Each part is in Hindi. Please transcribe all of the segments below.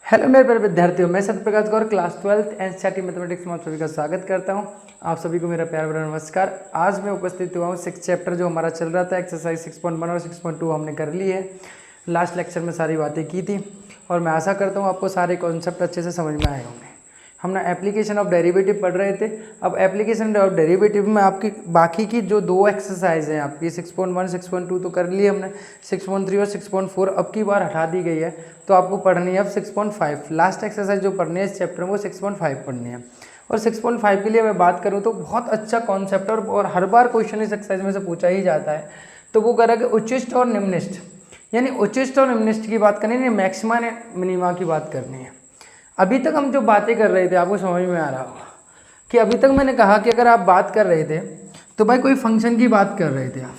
हेलो मेरे प्यारे विद्यार्थियों, मैं सत्यप्रकाश गौर क्लास 12th एनसीईआरटी मैथमेटिक्स में आप सभी का स्वागत करता हूं। आप सभी को मेरा प्यार भरा नमस्कार। आज मैं उपस्थित हुआ हूं 6 चैप्टर जो हमारा चल रहा था, एक्सरसाइज 6.1 और 6.2 हमने कर ली है। लास्ट लेक्चर में सारी बातें की थी और मैं आशा करता हूँ आपको सारे कॉन्सेप्ट अच्छे से समझ में आए होंगे। हमने एप्लीकेशन ऑफ डेरिवेटिव पढ़ रहे थे। अब एप्लीकेशन ऑफ डेरिवेटिव में आपकी बाकी की जो दो एक्सरसाइज हैं आपकी 6.1 6.2 तो कर ली हमने, 6.3 और 6.4 अब की बार हटा दी गई है, तो आपको पढ़नी है अब 6.5। लास्ट एक्सरसाइज जो पढ़नी है इस चैप्टर में वो 6.5 पढ़नी है। और 6.5 के लिए मैं बात करूँ तो बहुत अच्छा कॉन्सेप्ट और हर बार क्वेश्चन इस एक्सरसाइज में से पूछा ही जाता है। तो वो कह रहा है कि उच्चिष्ट और निम्निष्ठ, यानी उच्चिष्ट और निम्निष्ठ की बात करनी है, मैक्सिमा ने मिनिमा की बात करनी है। अभी तक हम जो बातें कर रहे थे आपको समझ में आ रहा होगा कि अभी तक मैंने कहा कि अगर आप बात कर रहे थे तो भाई कोई फंक्शन की बात कर रहे थे आप,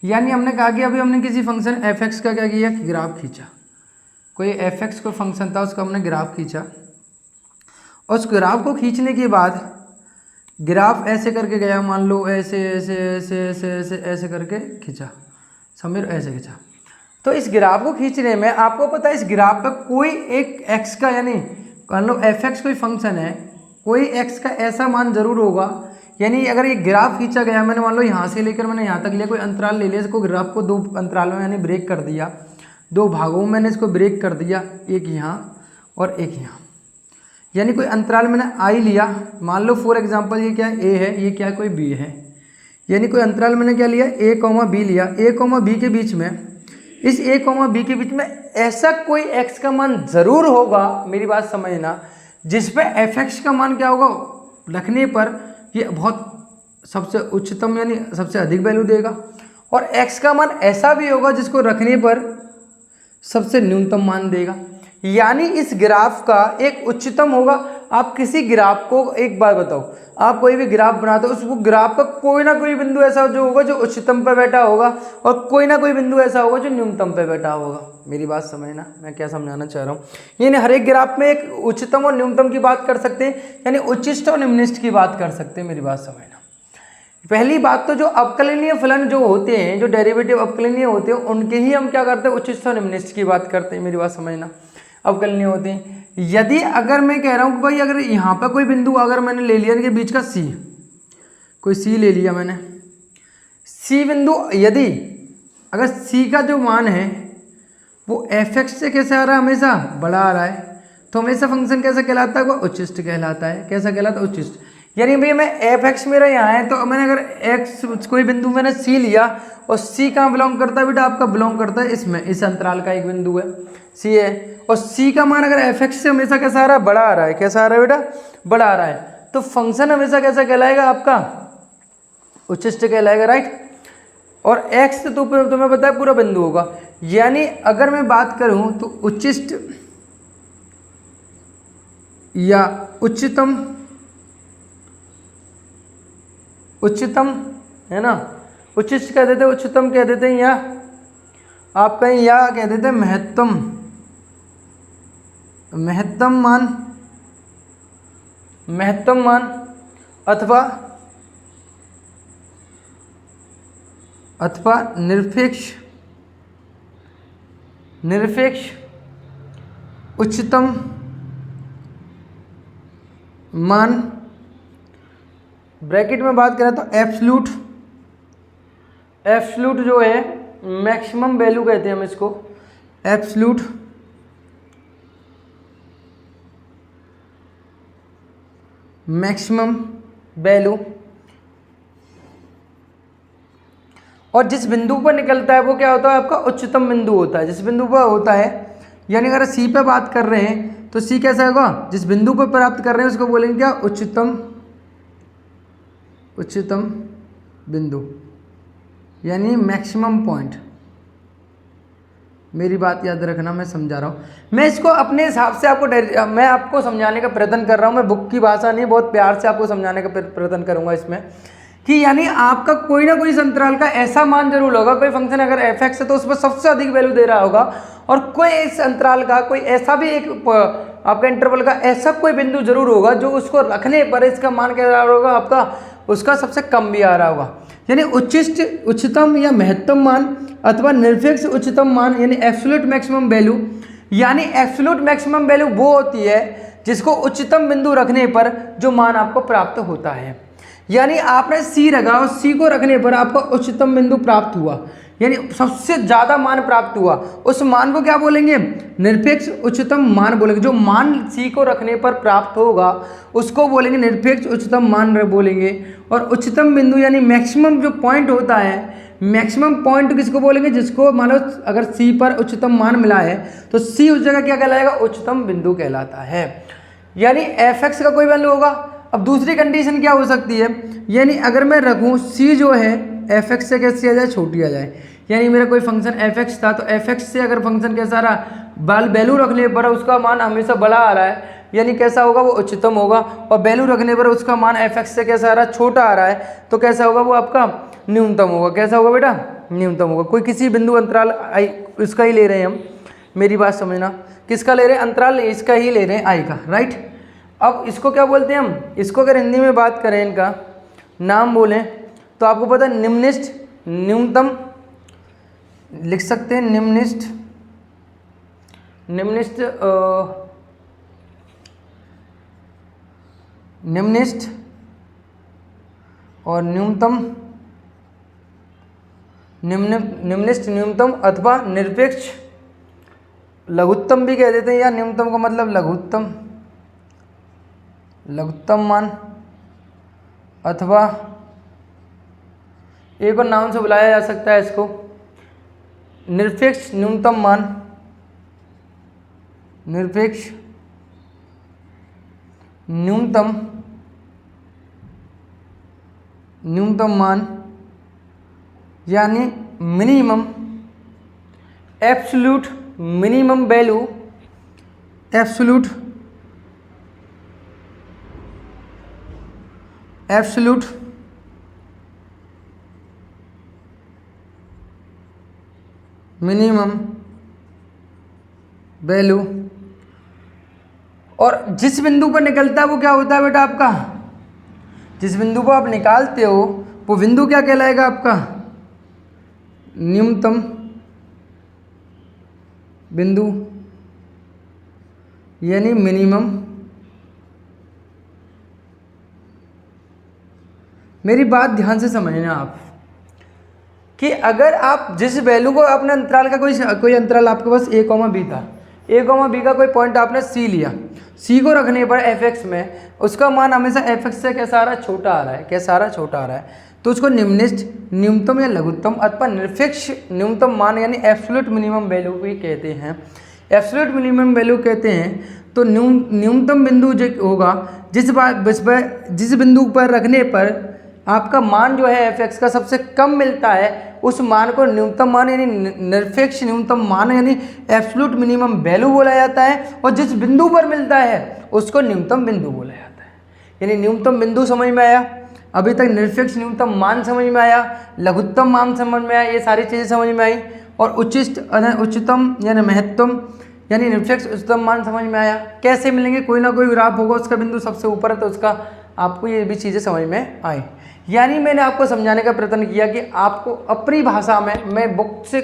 यानी हमने कहा कि अभी हमने किसी फंक्शन f(x) का क्या किया कि ग्राफ खींचा। कोई f(x) को फंक्शन था उसका हमने ग्राफ खींचा और उस ग्राफ को खींचने के बाद ग्राफ ऐसे करके गया, मान लो ऐसे ऐसे ऐसे ऐसे ऐसे ऐसे करके खींचा, समीर ऐसे खींचा। तो इस ग्राफ को खींचने में आपको पता है इस ग्राफ पर कोई एक x का, यानी मान लो f(x) कोई फंक्शन है, कोई x का ऐसा मान जरूर होगा। यानी अगर ये ग्राफ खींचा गया, मैंने मान लो यहाँ से लेकर मैंने यहाँ तक लिया, कोई अंतराल ले लिया, इसको ग्राफ को दो अंतरालों में यानी ब्रेक कर दिया, दो भागों में मैंने इसको ब्रेक कर दिया, एक यहाँ और एक यहाँ। यानी कोई अंतराल मैंने i लिया, मान लो फॉर एग्जाम्पल ये क्या है, a है, ये क्या है, कोई b है। यानी कोई अंतराल मैंने क्या लिया, a, b लिया। a, b के बीच में, इस a, b के बीच में ऐसा कोई x का मान जरूर होगा, मेरी बात समझना, जिसपे f(x) का मान क्या होगा, रखने पर ये बहुत सबसे उच्चतम यानी सबसे अधिक वैल्यू देगा, और x का मान ऐसा भी होगा जिसको रखने पर सबसे न्यूनतम मान देगा। यानी इस ग्राफ का एक उच्चतम होगा। आप किसी ग्राफ को, एक बार बताओ, आप कोई भी ग्राफ बनाते हो, उस ग्राफ का कोई ना कोई बिंदु ऐसा जो होगा जो उच्चतम पे बैठा होगा और कोई ना कोई बिंदु ऐसा होगा जो न्यूनतम पे बैठा होगा। मेरी बात समझना, मैं क्या समझाना चाह रहा हूँ। यानी हर एक ग्राफ में एक उच्चतम और न्यूनतम की बात कर सकते हैं, यानी उच्चिष्ट और निम्निष्ठ की बात कर सकते हैं। मेरी बात समझना। पहली बात तो जो अवकलनीय फलन जो होते हैं, जो डेरिवेटिव अवकलनीय होते हैं, उनके ही हम क्या करते हैं, उच्चिष्ट और निम्निष्ठ की बात करते हैं। मेरी बात समझना, अवकलनीय होते हैं। यदि अगर मैं कह रहा हूँ कि भाई अगर यहाँ पर कोई बिंदु अगर मैंने ले लिया इनके बीच का c, कोई c ले लिया मैंने, c बिंदु, यदि अगर c का जो मान है वो f(x) से कैसे आ रहा है, हमेशा बड़ा आ रहा है, तो हमेशा फंक्शन कैसा कहलाता है, वो उच्चिष्ट कहलाता है। कैसा कहलाता है, उच्चिष्ट। यानी भैया मैं f(x) मेरा यहाँ है, तो मैंने अगर x कोई बिंदु मैंने c लिया, और c कहाँ बिलोंग करता है बेटा, आपका बिलोंग करता है इसमें, इस अंतराल का एक बिंदु है c है, और c का मान अगर f(x) से हमेशा कैसा आ रहा है, बड़ा आ रहा है। कैसा आ रहा है बेटा, बड़ा आ रहा है, तो फंक्शन हमेशा कैसा कहलाएगा, आपका उच्चिष्ट कहलाएगा, राइट। और x तो तुम्हें पता है पूरा बिंदु होगा। यानी अगर मैं बात करूं तो उच्चिष्ट या उच्चतम, उच्चतम है ना, उच्चिष्ट कह देते हैं, उच्चतम कह देते हैं, या आप कहीं या कह देते हैं महत्तम, महत्तम मान, महत्तम मान, अथवा निरपेक्ष, निरपेक्ष उच्चतम मान। ब्रैकेट में बात करें तो एब्सोल्यूट, एब्सोल्यूट जो है मैक्सिमम वैल्यू कहते हैं हम इसको, एब्सोल्यूट मैक्सिमम वैल्यू। और जिस बिंदु पर निकलता है वो क्या होता है, आपका उच्चतम बिंदु होता है, जिस बिंदु पर होता है। यानी अगर सी पे बात कर रहे हैं तो सी कैसा होगा, जिस बिंदु पर प्राप्त कर रहे हैं उसको बोलेंगे क्या, उच्चतम, उच्चतम बिंदु, यानी मैक्सिमम पॉइंट। मेरी बात याद रखना, मैं समझा रहा हूँ, मैं इसको अपने हिसाब से आपको मैं आपको समझाने का प्रयत्न कर रहा हूँ। मैं बुक की भाषा नहीं, बहुत प्यार से आपको समझाने का प्रयत्न करूँगा इसमें, कि यानी आपका कोई ना कोई अंतराल का ऐसा मान जरूर होगा। कोई फंक्शन अगर f(x) है तो उस पर सबसे अधिक वैल्यू दे रहा होगा, और कोई इस अंतराल का कोई ऐसा भी एक आपका इंटरवल का ऐसा कोई बिंदु जरूर होगा जो उसको रखने पर इसका मान क्या रहा होगा, आपका उसका सबसे कम भी आ रहा होगा। यानी उच्चिष्ट, उच्चतम या महत्तम मान अथवा निरपेक्ष उच्चतम मान, यानी एब्सोल्यूट मैक्सिमम वैल्यू यानी एब्सोल्यूट मैक्सिमम वैल्यू वो होती है जिसको उच्चतम बिंदु रखने पर जो मान आपको प्राप्त होता है। यानी आपने सी रखा और सी को रखने पर आपको उच्चतम बिंदु प्राप्त हुआ, यानी सबसे ज़्यादा मान प्राप्त हुआ, उस मान को क्या बोलेंगे? निरपेक्ष उच्चतम मान बोलेंगे। जो मान सी को रखने पर प्राप्त होगा उसको बोलेंगे निरपेक्ष उच्चतम मान बोलेंगे। और उच्चतम बिंदु यानी मैक्सिमम जो पॉइंट होता है, मैक्सिमम पॉइंट किसको बोलेंगे? जिसको मान लो अगर सी पर उच्चतम मान मिला है तो सी उस जगह क्या कहलाएगा? उच्चतम बिंदु कहलाता है। यानी एफ एक्स का कोई वैल्यू होगा। अब दूसरी कंडीशन क्या हो सकती है? यानी अगर मैं रखूँ सी जो है एफ एक्स से कैसी आ जाए? छोटी आ जाए। यानी मेरा कोई फंक्शन एफ एक्स था तो एफ एक्स से अगर फंक्शन कैसा रहा? वैल्यू रखने पर उसका मान हमेशा बड़ा आ रहा है, यानी कैसा होगा? वो उच्चतम होगा। और वैल्यू रखने पर उसका मान एफ एक्स से कैसा आ रहा है? छोटा आ रहा है, तो कैसा होगा? वो आपका न्यूनतम होगा। कैसा होगा बेटा? न्यूनतम होगा। कोई किसी बिंदु अंतराल आई इसका ही ले रहे हैं हम, मेरी बात समझना, किसका ले रहे हैं? अंतराल इसका ही ले रहे हैं, आई का, राइट। अब इसको क्या बोलते हैं हम? इसको अगर हिंदी में बात करें, इनका नाम बोलें तो आपको पता है निम्नलिखित न्यूनतम लिख सकते हैं। निम्नलिखित और निम्नलिखित न्यूनतम अथवा निरपेक्ष लघुत्तम भी कह देते हैं, या न्यूनतम का मतलब लघुत्तम मान, अथवा एक और नाम से बुलाया जा सकता है इसको निरपेक्ष न्यूनतम मान। निरपेक्ष न्यूनतम मान यानी minimum absolute minimum value, absolute minimum value. और जिस बिंदु पर निकलता है वो क्या होता है बेटा? आपका जिस बिंदु को आप निकालते हो वो बिंदु क्या कहलाएगा? आपका न्यूनतम बिंदु यानी मिनिमम। मेरी बात ध्यान से समझना आप कि अगर आप जिस वैल्यू को अपने अंतराल का कोई अंतराल आपके पास ए कॉमा बी था, ए कॉमा बी का कोई पॉइंट आपने सी लिया, सी को रखने पर एफ एक्स में उसका मान हमेशा एफ एक्स से कैसा आ रहा है? छोटा आ रहा है। कैसा आ रहा है? छोटा आ रहा है। तो उसको निम्नलिखित न्यूनतम या लघुत्तम अथवा निरपेक्ष न्यूनतम मान यानी एब्सोल्यूट मिनिमम वैल्यू भी कहते हैं। एब्सोल्यूट मिनिमम वैल्यू कहते हैं। तो न्यूनतम बिंदु जो होगा जिस बिंदु पर रखने पर आपका मान जो है एफ एक्स का सबसे कम मिलता है, उस मान को न्यूनतम मान यानी निरपेक्ष न्यूनतम मान यानी एब्सोल्यूट मिनिमम वैल्यू बोला जाता है। और जिस बिंदु पर मिलता है उसको न्यूनतम बिंदु बोला जाता है। यानी न्यूनतम बिंदु समझ में आया? अभी तक निरपेक्ष न्यूनतम मान समझ में आया, लघुत्तम मान समझ में आया, ये सारी चीज़ें समझ में आई। और उच्चतम यानी महत्तम यानी निरपेक्ष उच्चतम मान समझ में आया। कैसे मिलेंगे? कोई ना कोई ग्राफ होगा, उसका बिंदु सबसे ऊपर है तो उसका आपको ये भी चीज़ें समझ में आई। यानी मैंने आपको समझाने का प्रयत्न किया कि आपको अपनी भाषा में, मैं बुक से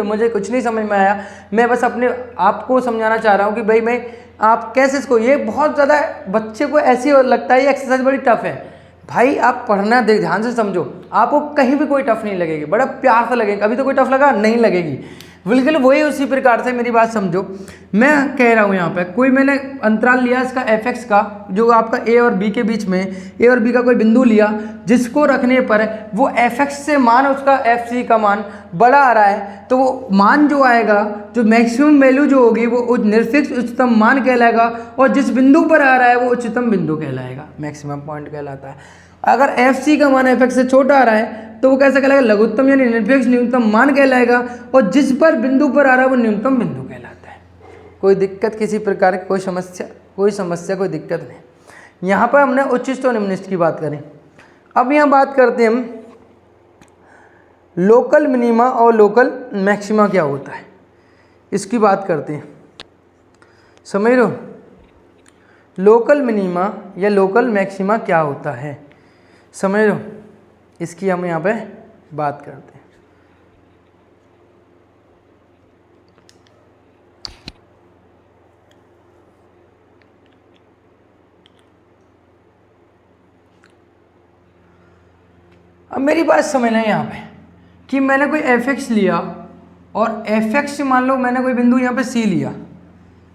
मुझे कुछ नहीं समझ में आया, मैं बस अपने आपको समझाना चाह रहा हूँ कि भाई मैं आप कैसे इसको, ये बहुत ज़्यादा बच्चे को ऐसी लगता है ये एक्सरसाइज बड़ी टफ है। भाई आप पढ़ना ध्यान से समझो, आपको कहीं भी कोई टफ नहीं लगेगी, बड़ा प्यार से लगेगा। अभी तो कोई टफ लगा नहीं लगेगी, बिल्कुल वही उसी प्रकार से। मेरी बात समझो, मैं कह रहा हूँ यहाँ पे कोई मैंने अंतराल लिया इसका एफ एक्स का, जो आपका ए और बी के बीच में, ए और बी का कोई बिंदु लिया जिसको रखने पर वो एफ एक्स से मान उसका एफ सी का मान बड़ा आ रहा है, तो वो मान जो आएगा, जो मैक्सिमम वैल्यू जो होगी वो निरपेक्ष उच्चतम मान कहलाएगा। और जिस बिंदु पर आ रहा है वो उच्चतम बिंदु कहलाएगा, मैक्सिमम पॉइंट कहलाता है। अगर एफ सी का मान एफ एक्स से छोटा आ रहा है तो वो कैसा कहलाएगा? लघुत्तम यानी निरपेक्ष न्यूनतम मान कहलाएगा। और जिस पर बिंदु पर आ रहा है वो न्यूनतम बिंदु कहलाता है। कोई दिक्कत किसी प्रकार की? कोई समस्या कोई दिक्कत नहीं। यहाँ पर हमने उच्चिष्ट और निम्नलिखित की बात करें। अब यहाँ बात करते हैं हम लोकल मिनिमा और लोकल मैक्सिमा क्या होता है, इसकी बात करते हैं। समझ लो, लोकल मिनिमा या लोकल मैक्सिमा क्या होता है, समझ लो, इसकी हम यहाँ पे बात करते हैं। अब मेरी बात समझना यहाँ पे कि मैंने कोई एफ एक्स लिया और एफ एक्स मान लो मैंने कोई बिंदु यहाँ पे सी लिया।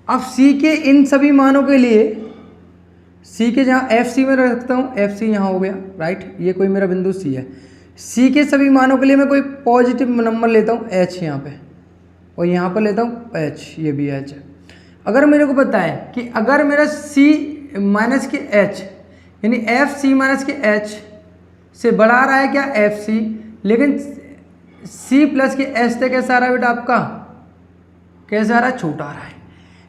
अब सी के इन सभी मानों के लिए, सी के जहाँ एफ सी में रखता हूँ, एफ सी यहाँ हो गया राइट, ये कोई मेरा बिंदु सी है। सी के सभी मानों के लिए मैं कोई पॉजिटिव नंबर लेता हूँ एच यहाँ पे, और यहाँ पर लेता हूँ एच, ये भी एच है। अगर मेरे को पता है कि अगर मेरा सी माइनस के एच यानी एफ सी माइनस के एच से बड़ा आ रहा है क्या एफ सी, लेकिन सी प्लस के एच से कैसा आ रहा है बेटा आपका, कैसा आ रहा है, छोटा आ रहा है।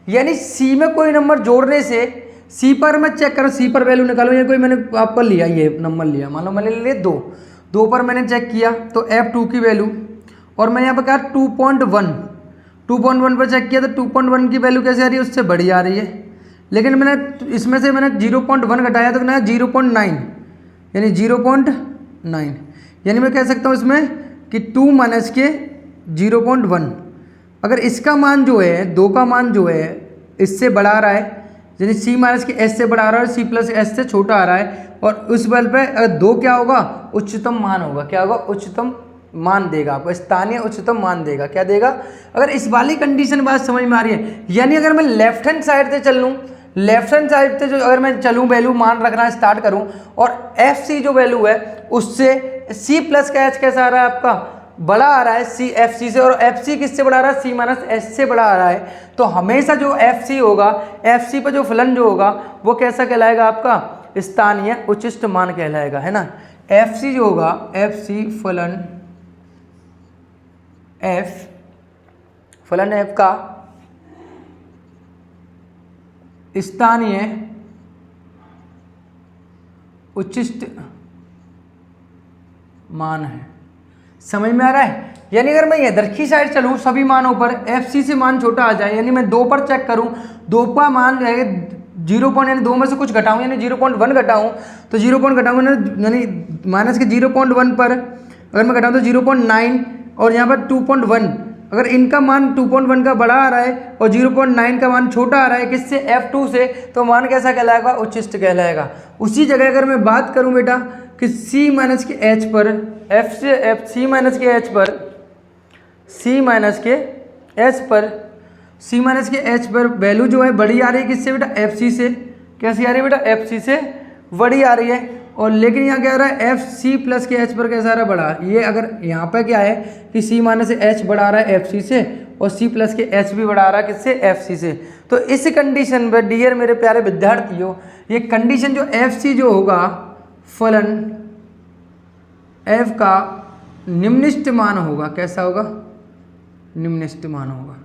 यानी सी में कोई नंबर जोड़ने से सी पर मैं चेक करूँ, सी पर वैल्यू निकालूँ, ये कोई मैंने आपका लिया, ये नंबर लिया, मान लो मैंने ले दो पर मैंने चेक किया तो F2 की वैल्यू, और मैंने यहाँ पर कहा 2.1 पर चेक किया तो 2.1 की वैल्यू कैसे आ रही है, उससे बड़ी आ रही है। लेकिन मैंने इसमें से मैंने 0.1 घटाया तो मैंने 0.9 यानी 0.9, यानी मैं कह सकता हूँ इसमें कि 2 माइनस के 0.1। अगर इसका मान जो है, 2 का मान जो है इससे बड़ा आ रहा है, यानी सी माइनस के एस से बड़ा आ रहा है और सी प्लस एस से छोटा आ रहा है, और उस बल पे अगर 2 क्या होगा, उच्चतम मान होगा। क्या होगा, उच्चतम मान देगा आपको, स्थानीय उच्चतम मान देगा। क्या देगा, अगर इस वाली कंडीशन बात समझ में आ रही है। यानी अगर मैं लेफ्ट हैंड साइड से चल लूँ, लेफ्ट हैंड साइड से जो अगर मैं चलूँ, वैल्यू मान रखना स्टार्ट करूँ, और एफ सी जो वैल्यू है उससे सी प्लस का एच कैसा आ रहा है आपका, बड़ा आ रहा है सी एफ सी से, और एफ सी किससे बड़ा आ रहा है, सी माइनस एस से बड़ा आ रहा है। तो हमेशा जो एफ सी होगा, एफ सी पर जो फलन जो होगा वो कैसा कहलाएगा आपका, स्थानीय उच्चिष्ट मान कहलाएगा, है ना। एफ सी जो होगा, एफ सी फलन एफ का स्थानीय उच्चिष्ट मान है। समझ में आ रहा है। यानी अगर मैं इधर की साइड चलूँ सभी मानों पर, एफ सी से मान छोटा आ जाए, यानी मैं 2 पर चेक करूँ, 2 का मान जाएगा 0 पॉइंट, यानी 2 में से कुछ घटाऊँ, यानी 0.1 घटाऊँ, तो 0 पॉइंट घटाऊँ यानी माइनस के 0.1 पर अगर मैं घटाऊँ तो 0.9, और यहाँ पर 2.1, अगर इनका मान 2.1 का बड़ा आ रहा है और 0.9 का मान छोटा आ रहा है किससे, F2 से, तो मान कैसा कहलाएगा, उच्चिष्ट कहलाएगा। उसी जगह अगर मैं बात करूं बेटा कि C माइनस के H पर, C माइनस के H पर वैल्यू जो है बड़ी आ रही है किससे बेटा, FC से। कैसी आ रही है बेटा, FC से बड़ी आ रही है। और लेकिन यहाँ क्या आ रहा है, एफ सी प्लस के एच पर कैसा आ रहा है, बड़ा। ये अगर यहाँ पर क्या है कि सी माइनस एच बढ़ा रहा है एफ सी से, और सी प्लस के एच भी बढ़ा रहा है किससे, एफ सी से। तो इस कंडीशन पर डियर मेरे प्यारे विद्यार्थियों, ये कंडीशन जो एफ सी जो होगा, फलन एफ का निम्नलिखित मान होगा। कैसा होगा, निम्नलिखित मान होगा,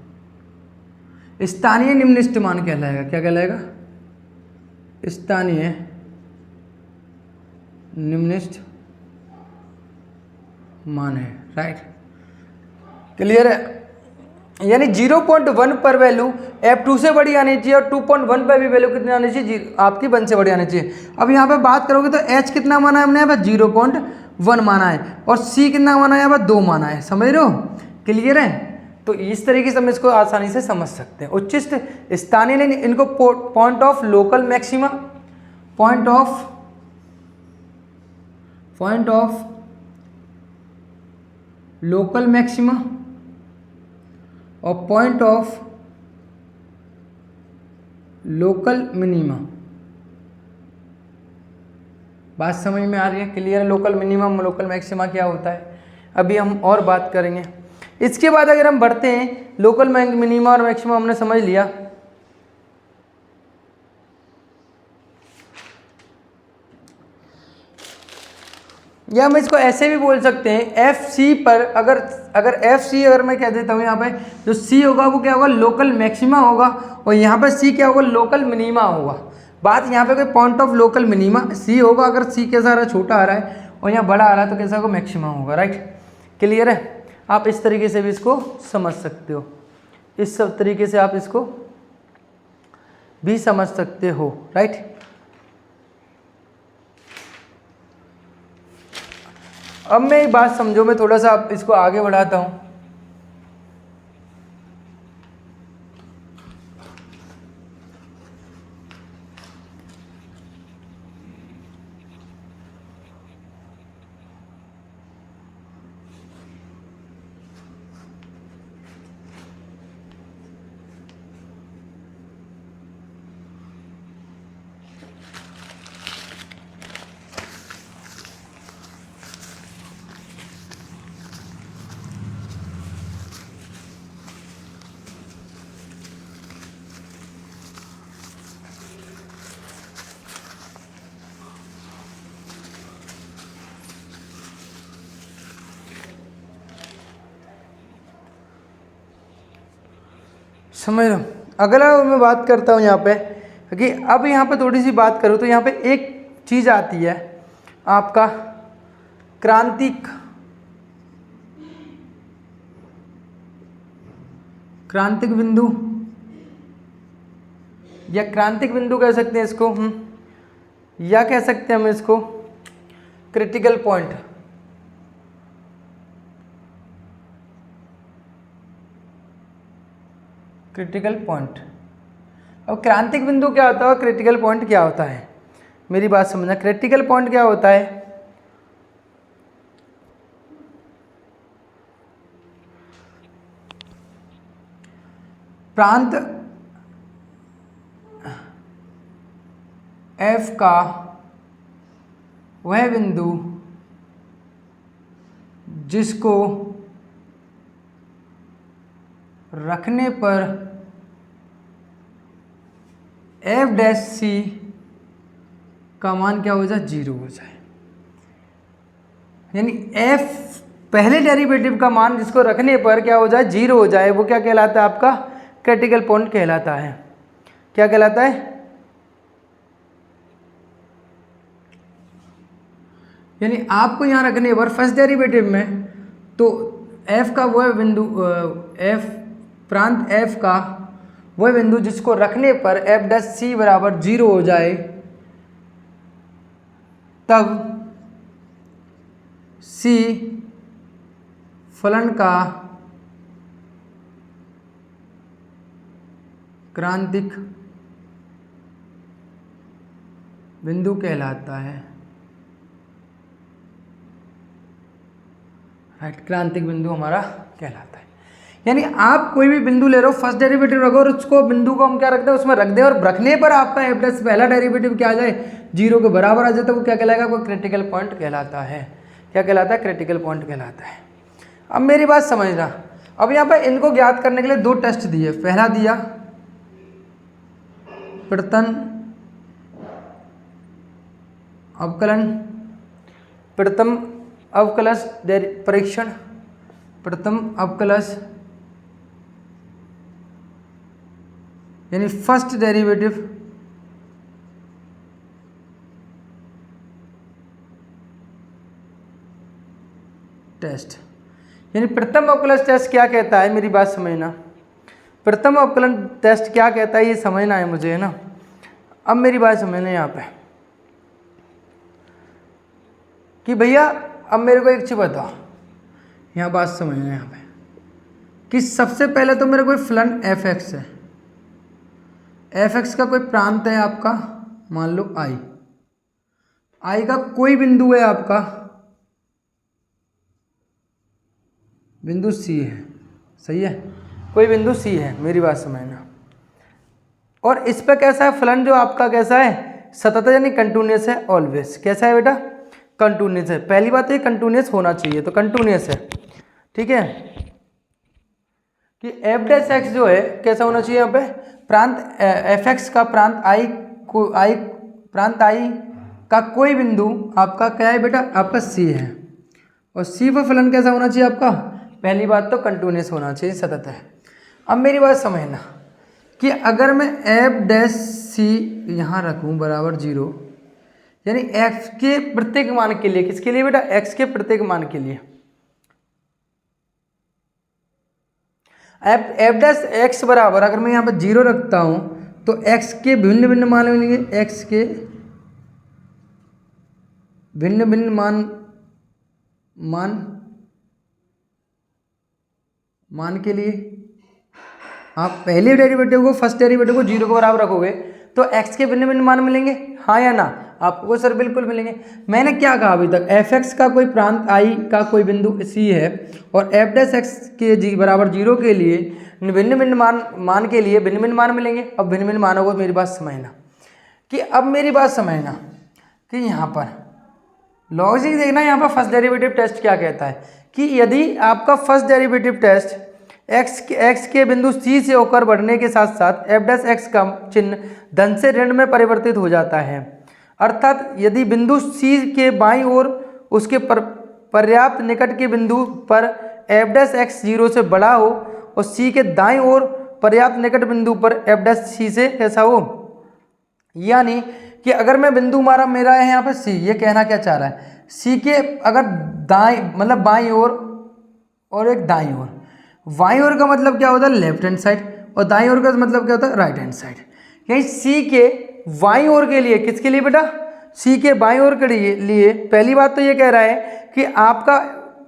स्थानीय निम्नलिखित मान कहलाएगा। क्या कहलाएगा, स्थानीय निम्नलिखित मान है, राइट। क्लियर है। यानी 0.1 पर वैल्यू F2 से बड़ी आनी चाहिए, और 2.1 पर भी वैल्यू कितनी आनी चाहिए, आपकी 1 से बड़ी आनी चाहिए। अब यहाँ पे बात करोगे तो H कितना माना है हमने, यहाँ पर 0.1 माना है, और C कितना माना है, यहाँ पर 2 माना है। समझ रहे हो, क्लियर है। तो इस तरीके से हम इसको आसानी से समझ सकते हैं। उच्चिष्ट स्थानीय, इनको point of local maxima, point of local maxima और पॉइंट ऑफ लोकल मिनिमा। बात समझ में आ रही है, क्लियर है। लोकल मिनिमम लोकल मैक्सिमा क्या होता है, अभी हम और बात करेंगे। इसके बाद अगर हम बढ़ते हैं, लोकल मिनिमा और मैक्सिमा हमने समझ लिया। या हम इसको ऐसे भी बोल सकते हैं, एफ सी पर अगर एफ सी अगर मैं कह देता हूँ, यहाँ पे जो सी होगा वो क्या होगा, लोकल मैक्सिमा होगा, और यहाँ पर सी क्या होगा, लोकल मिनिमा होगा। बात यहाँ पे कोई पॉइंट ऑफ लोकल मिनिमा सी होगा, अगर सी कैसा आ रहा है, छोटा आ रहा है, और यहाँ बड़ा आ रहा है, तो कैसा होगा, मैक्सिमा होगा, राइट। क्लियर है। आप इस तरीके से भी इसको समझ सकते हो, इस सब तरीके से आप इसको भी समझ सकते हो, राइट। अब मैं एक बात समझो, मैं थोड़ा सा आप इसको आगे बढ़ाता हूँ। समझ लो। अगला मैं बात करता हूँ यहाँ पे कि अब यहाँ पे थोड़ी सी बात करूँ तो यहाँ पे एक चीज़ आती है आपका क्रांतिक बिंदु या क्रांतिक बिंदु कह सकते हैं इसको हम, या कह सकते हैं हम इसको क्रिटिकल पॉइंट। Critical point. अब क्रांतिक बिंदु क्या होता है और क्रिटिकल पॉइंट क्या होता है, मेरी बात समझना। क्रिटिकल पॉइंट क्या होता है, प्रांत F का वह बिंदु जिसको रखने पर F' का मान क्या हो जाए, 0 हो जाए। यानी F पहले डेरिवेटिव का मान जिसको रखने पर क्या हो जाए, 0 हो जाए, वो क्या कहलाता है, आपका क्रिटिकल पॉइंट कहलाता है। क्या कहलाता है, यानी आपको यहाँ रखने पर फर्स्ट डेरिवेटिव में तो F का वह बिंदु F प्रांत F का वह बिंदु जिसको रखने पर F' बराबर 0 हो जाए, तब C फलन का क्रांतिक बिंदु कहलाता है। राइट, क्रांतिक बिंदु हमारा कहलाता है। यानी आप कोई भी बिंदु ले रहे हो, फर्स्ट डेरिवेटिव रखो और उसको बिंदु को हम क्या रखते हैं, उसमें रख दें और रखने पर आपका F' पहला डेरिवेटिव क्या आ जाए, 0 के बराबर आ जाए, तो वो क्या कहलाएगा, वो क्रिटिकल पॉइंट कहलाता है। क्या कहलाता है, क्रिटिकल पॉइंट कहलाता है। अब मेरी बात समझना, अब यहाँ पर इनको ज्ञात करने के लिए 2 टेस्ट दिए। पहला दिया प्रतन अवकलन, प्रथम अवकलज परीक्षण, प्रथम अवकलज यानी फर्स्ट डेरिवेटिव टेस्ट। यानी प्रथम अवकलज टेस्ट क्या कहता है, मेरी बात समझना। प्रथम अवकलन टेस्ट क्या कहता है, ये समझना है मुझे, है ना। अब मेरी बात समझना यहाँ पे कि भैया अब मेरे को एक चीज बताओ, यहाँ बात समझना यहाँ पे कि सबसे पहले तो मेरे कोई फलन f(x) है, f(x) का कोई प्रांत है आपका, मान लो I का कोई बिंदु है आपका, बिंदु C है, सही है, कोई बिंदु C है, मेरी बात समझना। और इस पे कैसा है फलन, जो आपका कैसा है, सतत यानी कंटिन्यूअस है, ऑलवेज। कैसा है बेटा, कंटिन्यूअस है। पहली बात ये कंटिन्यूअस होना चाहिए, तो कंटिन्यूअस है, ठीक है। कि F' जो है कैसा होना चाहिए, यहाँ पे प्रांत f(x) का प्रांत I का कोई बिंदु आपका क्या है बेटा, आपका C है। और C पर फलन कैसा होना चाहिए आपका, पहली बात तो कंटिन्यूअस होना चाहिए, सतत है। अब मेरी बात समझना कि अगर मैं F' यहाँ रखूँ बराबर 0, यानी x के प्रत्येक मान के लिए, किसके लिए बेटा, x के प्रत्येक मान के लिए, F' बराबर अगर मैं यहाँ पर 0 रखता हूँ तो x के भिन्न भिन्न मान मिलेंगे, x के भिन्न भिन्न मान के लिए आप पहले डेरिवेटिव को, फर्स्ट डेरिवेटिव को 0 के बराबर रखोगे तो x के भिन्न भिन्न मान मिलेंगे, हाँ या ना, आपको सर बिल्कुल मिलेंगे। मैंने क्या कहा अभी तक, f(x) का कोई प्रांत I का कोई बिंदु C है और f'(x) के बराबर 0 के लिए भिन्न भिन्न मान के लिए भिन्न भिन्न मान मिलेंगे। अब भिन्न भिन्न मानों को मेरी बात समझना कि अब मेरी बात समझना कि यहाँ पर लॉजिक देखना, यहाँ पर फर्स्ट डेरिवेटिव टेस्ट क्या कहता है कि यदि आपका फर्स्ट डेरिवेटिव टेस्ट x के बिंदु C से होकर बढ़ने के साथ साथ f'(x) का चिन्ह धन से ऋण में परिवर्तित हो जाता है, अर्थात यदि बिंदु C के बाईं ओर उसके पर्याप्त निकट के बिंदु पर f'(x) 0 से बड़ा हो और C के दाईं ओर पर्याप्त निकट बिंदु पर एफ डैश सी से कैसा हो, यानी कि अगर मैं बिंदु मारा मेरा है यहाँ पे सी, ये कहना क्या चाह रहा है, सी के अगर दाई मतलब बाई ओर और एक दाई ओर, बाई ओर का मतलब क्या होता है लेफ्ट हैंड साइड और दाई ओर का मतलब क्या होता है राइट हैंड साइड। यही सी के बाई ओर के लिए, किसके लिए बेटा, सी के बाई ओर के लिए पहली बात तो ये कह रहा है कि आपका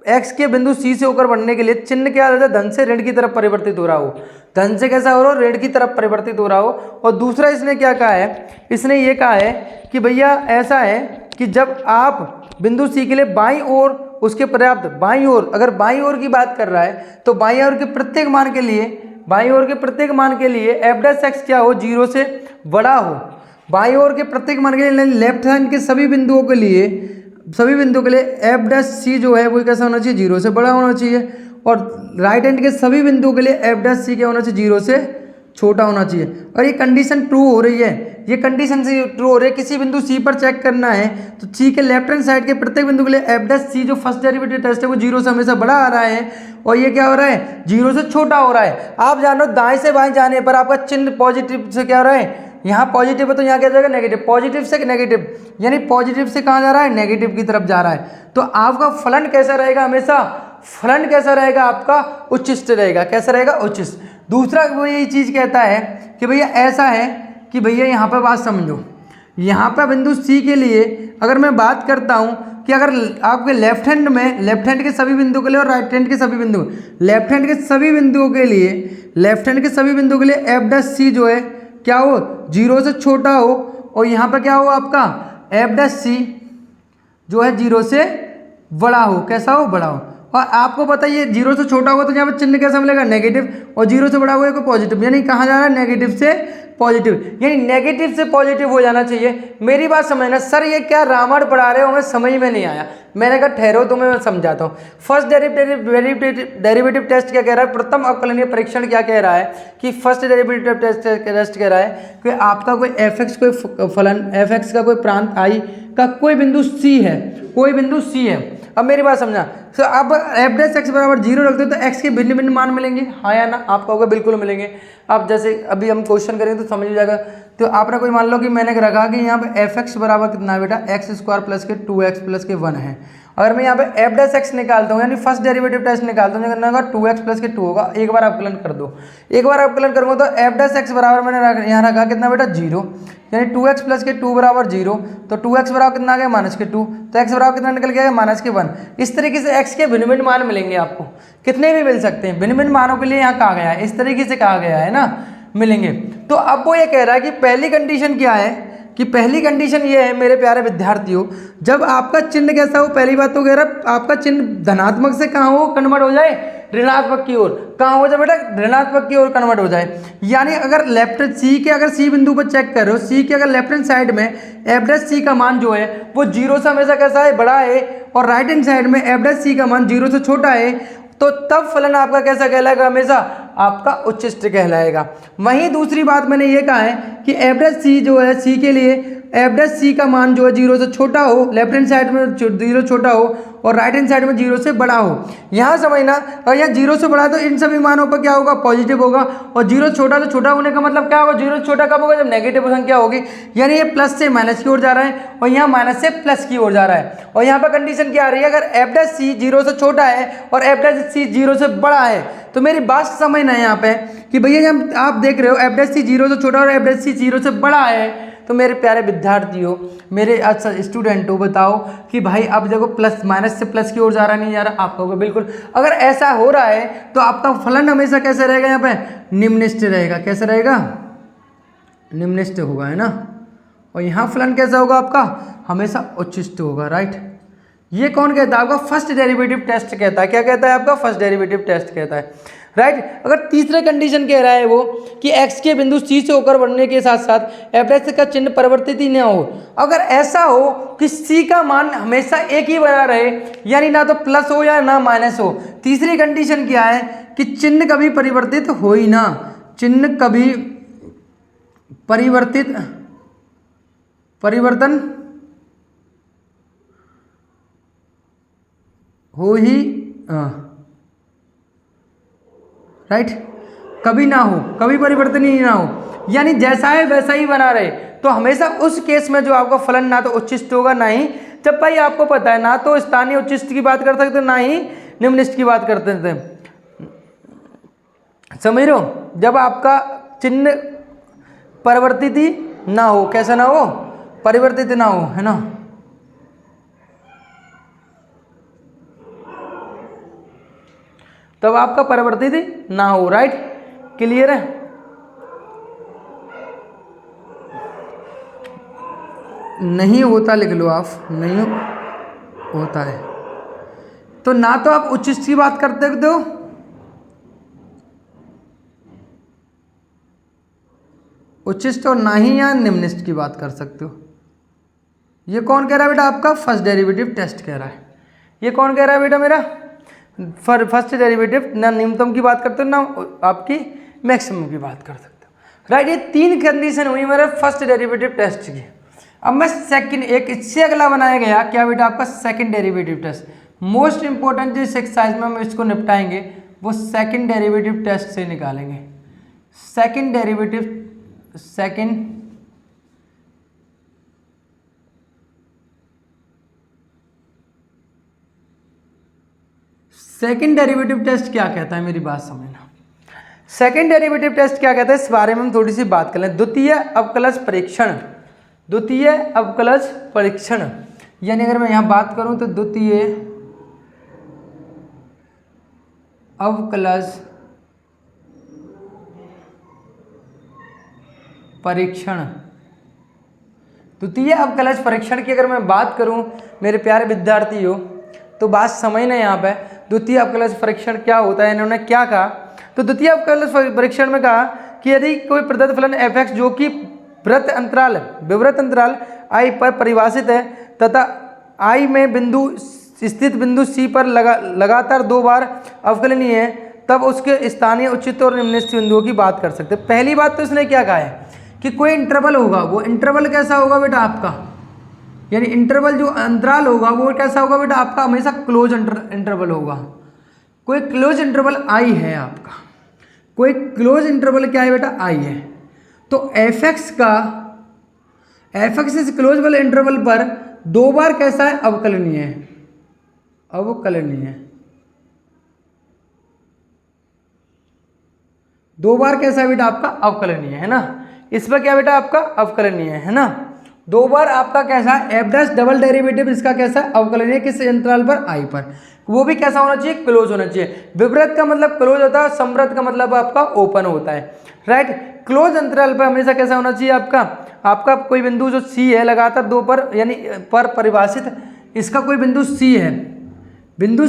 एक्स के बिंदु सी से होकर बढ़ने के लिए चिन्ह क्या रहता है, धन से ऋण की तरफ परिवर्तित हो रहा हो, धन से कैसा हो रहा हो, ऋण की तरफ परिवर्तित हो रहा हो। और दूसरा इसने क्या कहा है, इसने ये कहा है कि भैया ऐसा है कि जब आप बिंदु सी के लिए बाई ओर उसके पर्याप्त बाई ओर, अगर बाई ओर की बात कर रहा है तो बाई ओर के प्रत्येक मान के लिए, बाई ओर के प्रत्येक मान के लिए एफ डैश एक्स क्या हो, 0 से बड़ा हो। बाई ओर के प्रत्येक मान के लिए लेफ्ट हैंड के सभी बिंदुओं के लिए, सभी बिंदुओं के लिए एफ डैश सी जो है वो कैसा होना चाहिए, 0 से बड़ा होना चाहिए। और राइट हैंड के सभी बिंदुओं के लिए एफ डैश सी क्या होना चाहिए, 0 से छोटा होना चाहिए। और ये कंडीशन ट्रू हो रही है, ये कंडीशन से ट्रू हो रही है। किसी बिंदु सी पर चेक करना है तो सी के लेफ्ट हैंड साइड के प्रत्येक बिंदु के लिए एफ डैश सी जो फर्स्ट डेरिवेटिव टेस्ट है वो 0 से हमेशा बड़ा आ रहा है और ये क्या हो रहा है, 0 से छोटा हो रहा है। आप जानो दाएं से बाएं जाने पर आपका चिन्ह पॉजिटिव से क्या हो रहा है, यहाँ पॉजिटिव है तो यहाँ क्या जाएगा नेगेटिव, पॉजिटिव से नेगेटिव, यानी पॉजिटिव से कहाँ जा रहा है, नेगेटिव की तरफ जा रहा है। तो आपका फलन कैसा रहेगा, हमेशा फलन कैसा रहेगा आपका, उच्चिष्ट रहेगा। कैसा रहेगा, उच्चिष्ट। दूसरा वो यही चीज कहता है कि भैया ऐसा है कि भैया यहाँ पर बात समझो, यहाँ पर बिंदु सी के लिए अगर मैं बात करता हूँ कि अगर आपके लेफ्ट हैंड में, लेफ्ट हैंड के सभी बिंदुओं के लिए और राइट हैंड के सभी बिंदु, लेफ्ट हैंड के सभी बिंदुओं के लिए, लेफ्ट हैंड के सभी बिंदुओं के लिए एफ डैश सी जो है क्या हो, 0 से छोटा हो और यहाँ पर क्या हो आपका एफ डैश सी जो है 0 से बड़ा हो। कैसा हो, बड़ा हो। और आपको बताइए 0 से छोटा होगा तो यहाँ पर चिन्ह कैसा मिलेगा, नेगेटिव, और 0 से बड़ा हुआ कोई पॉजिटिव, यानी कहाँ जा रहा है, नेगेटिव से पॉजिटिव, यानी नेगेटिव से पॉजिटिव हो जाना चाहिए। मेरी बात समझना, सर ये क्या रामायण पढ़ा रहे हो, हमें समझ में नहीं आया। मैंने कहा ठहरो तुम्हें मैं समझाता हूँ। फर्स्ट डेरिवेटिव टेस्ट क्या कह रहा है, प्रथम अवकलनीय परीक्षण क्या कह रहा है कि फर्स्ट डेरिवेटिव टेस्ट कह रहा है कि आपका कोई एफ एक्स कोई फलन, एफ एक्स का कोई प्रांत आई का कोई बिंदु सी है, कोई बिंदु सी है। अब मेरी बात समझना, तो अब एफ डैश एक्स बराबर 0 रख दो तो एक्स के भिन्न भिन्न मान मिलेंगे, हाँ या ना, आपका होगा बिल्कुल मिलेंगे। अब जैसे अभी हम क्वेश्चन करेंगे तो समझ जाएगा। तो आपने कोई मान लो कि मैंने रखा कि यहाँ पे एफ एक्स बराबर कितना है बेटा, एक्स स्क्वायर प्लस के 2x प्लस के 1 है। अगर मैं यहाँ पे एफ डैश एक्स निकालता हूँ यानी फर्स्ट डेरिवेटिव टेस्ट निकालता हूँ, करना होगा 2x प्लस के 2 होगा, एक बार अवकलन कर दो, एक बार अवकलन करूँगा तो एफ डैश एक्स बराबर मैंने यहाँ रखा कितना बेटा 0, यानी 2x प्लस के 2 बराबर 0, तो 2x बराबर कितना आ गया माइनस के 2, तो x बराबर कितना निकल गया माइनस के 1। इस तरीके से x के भिन्न भिन्न मान मिलेंगे आपको, कितने भी मिल सकते हैं, भिन्न भिन्न मानों के लिए यहाँ कहा गया है, इस तरीके से कहा गया है ना, मिलेंगे। तो अब वो ये कह रहा है कि पहली कंडीशन क्या है, कि पहली कंडीशन ये है मेरे प्यारे विद्यार्थियों, जब आपका चिन्ह कैसा हो, पहली बात तो कह रहा आपका चिन्ह धनात्मक से कहाँ हो कन्वर्ट हो जाए, ऋणात्मक की ओर, कहाँ हो जाए बेटा, ऋणात्मक की ओर कन्वर्ट हो जाए। यानी अगर लेफ्ट सी के, अगर सी बिंदु पर चेक कर रहे हो, सी के अगर लेफ्ट हैंड साइड में एफ डैश सी का मान जो है वो 0 से हमेशा कैसा है, बड़ा है, और राइट हैंड साइड में एफ डैश सी का मान 0 से छोटा है, तो तब फलन आपका कैसा कहलाएगा, हमेशा आपका उच्चिष्ट कहलाएगा। वहीं दूसरी बात मैंने ये कहा है कि एफ डैश सी जो है, सी के लिए एफ डैश सी का मान जो है 0 से छोटा हो, लेफ्ट हैंड साइड में 0 छोटा हो और राइट हैंड साइड में 0 से बड़ा हो। यहाँ समझना, और यहाँ 0 से बड़ा तो इन सभी मानों पर क्या होगा, पॉजिटिव होगा, और 0 छोटा तो छोटा होने का मतलब क्या होगा, 0 छोटा कब होगा, जब नेगेटिव संख्या होगी, यानी ये प्लस से माइनस की ओर जा रहा है और यहाँ माइनस से प्लस की ओर जा रहा है। और यहाँ पर कंडीशन क्या आ रही है, अगर एफ डैश सी 0 से छोटा है और एफ डैश सी 0 से बड़ा है, तो मेरी बात समझना है यहाँ पे कि भैया जब आप देख रहे हो एफ डैश सी 0 से छोटा और एफ डैश सी 0 से बड़ा है, तो मेरे प्यारे विद्यार्थियों, मेरे अच्छा स्टूडेंट हो, बताओ कि भाई अब देखो प्लस माइनस से प्लस की ओर जा रहा नहीं जा रहा, आपका होगा बिल्कुल। अगर ऐसा हो रहा है तो आपका फलन हमेशा कैसे रहेगा, यहाँ पे निम्नलिखित रहेगा। कैसे रहेगा, निम्नलिखित होगा, है ना। और यहाँ फलन कैसा होगा आपका, हमेशा उच्चिष्ट होगा, राइट। ये कौन कहता है, आपका फर्स्ट डेरिवेटिव टेस्ट कहता है। क्या कहता है, आपका फर्स्ट डेरिवेटिव टेस्ट कहता है, राइट। अगर तीसरा कंडीशन कह रहा है वो कि x के बिंदु C से होकर बढ़ने के साथ साथ एफ डैश का चिन्ह परिवर्तित ही ना हो, अगर ऐसा हो कि C का मान हमेशा एक ही बना रहे, यानी ना तो प्लस हो या ना माइनस हो। तीसरी कंडीशन क्या है कि चिन्ह कभी परिवर्तित हो ही ना, चिन्ह कभी परिवर्तन हो ही, राइट। कभी ना हो, कभी परिवर्तन ही ना हो, यानी जैसा है वैसा ही बना रहे। तो हमेशा उस केस में जो आपका फलन ना तो उच्चिष्ट होगा ना ही, जब भाई आपको पता है ना तो स्थानीय उच्चिष्ट की बात कर सकते ना ही निम्नलिखित की बात करते थे, समझ रहे हो, जब आपका चिन्ह परिवर्तित ही ना हो, कैसा ना हो, परिवर्तित ना हो, है ना। तब आपका परिवर्तित ही ना हो, राइट, क्लियर है। नहीं होता लिख लो आप, नहीं होता है तो ना तो आप उच्चिष्ट की बात करते हो, उच्चिष्ट, और ना ही यहाँ निम्नलिखित की बात कर सकते हो। ये कौन कह रहा है बेटा, आपका फर्स्ट डेरिवेटिव टेस्ट कह रहा है। ये कौन कह रहा है बेटा, मेरा फर्स्ट डेरिवेटिव, ना न्यूनतम की बात करते हो ना आपकी मैक्सिमम की बात कर सकते हो, राइट। ये तीन कंडीशन हुई मेरे फर्स्ट डेरिवेटिव टेस्ट की। अब मैं सेकंड, एक इससे अगला बनाया गया क्या बेटा, आपका second derivative test. Most important जो इस एक्सरसाइज में हम इसको निपटाएंगे वो सेकंड डेरिवेटिव टेस्ट से निकालेंगे। Second derivative, second derivative test क्या कहता है, मेरी बात समझना। सेकंड डेरिवेटिव टेस्ट क्या कहता है, इस बारे में हम थोड़ी सी बात कर लें। द्वितीय अवकलज परीक्षण, द्वितीय अवकलज परीक्षण, यानी अगर मैं यहां बात करूं तो द्वितीय अवकलज परीक्षण, द्वितीय अवकलज परीक्षण की अगर मैं बात करूं मेरे प्यारे विद्यार्थियों, तो बात समझना यहाँ पे द्वितीय अवकलज परीक्षण क्या होता है। इन्होंने क्या कहा, तो द्वितीय अवकलज परीक्षण में कहा कि यदि कोई प्रदत्त फलन f(x) जो कि वृत्त अंतराल, विवृत अंतराल i पर परिभाषित है तथा i में बिंदु स्थित बिंदु c पर लगातार 2 बार अवकलनीय है, तब उसके स्थानीय उच्चित और निम्नलिखित बिंदुओं की बात कर सकते हैं। पहली बात तो इसने क्या कहा है कि कोई इंटरवल होगा, वो इंटरवल कैसा होगा बेटा आपका, यानी इंटरवल जो अंतराल होगा वो कैसा होगा बेटा आपका, हमेशा क्लोज इंटरवल होगा। कोई क्लोज इंटरवल आई है आपका, कोई क्लोज इंटरवल क्या है बेटा, आई है। तो f(x) का, f(x) इस क्लोज वाले इंटरवल पर 2 बार कैसा है, अवकलनीय है, अवकलनीय है, 2 बार कैसा है बेटा आपका, अवकलनीय है ना। इस पर क्या बेटा आपका अवकलनीय है ना, 2 बार आपका कैसा है, f' डबल डेरिवेटिव इसका कैसा है, अवकलनीय, किस अंतराल पर, आई पर, वो भी कैसा होना चाहिए, क्लोज होना चाहिए। विवृत का मतलब क्लोज होता है, समवृत्त का मतलब आपका ओपन होता है, राइट। क्लोज अंतराल पर हमेशा कैसा होना चाहिए आपका कोई बिंदु जो c है लगातार 2 पर यानी पर परिभाषित, इसका कोई बिंदु c है, बिंदु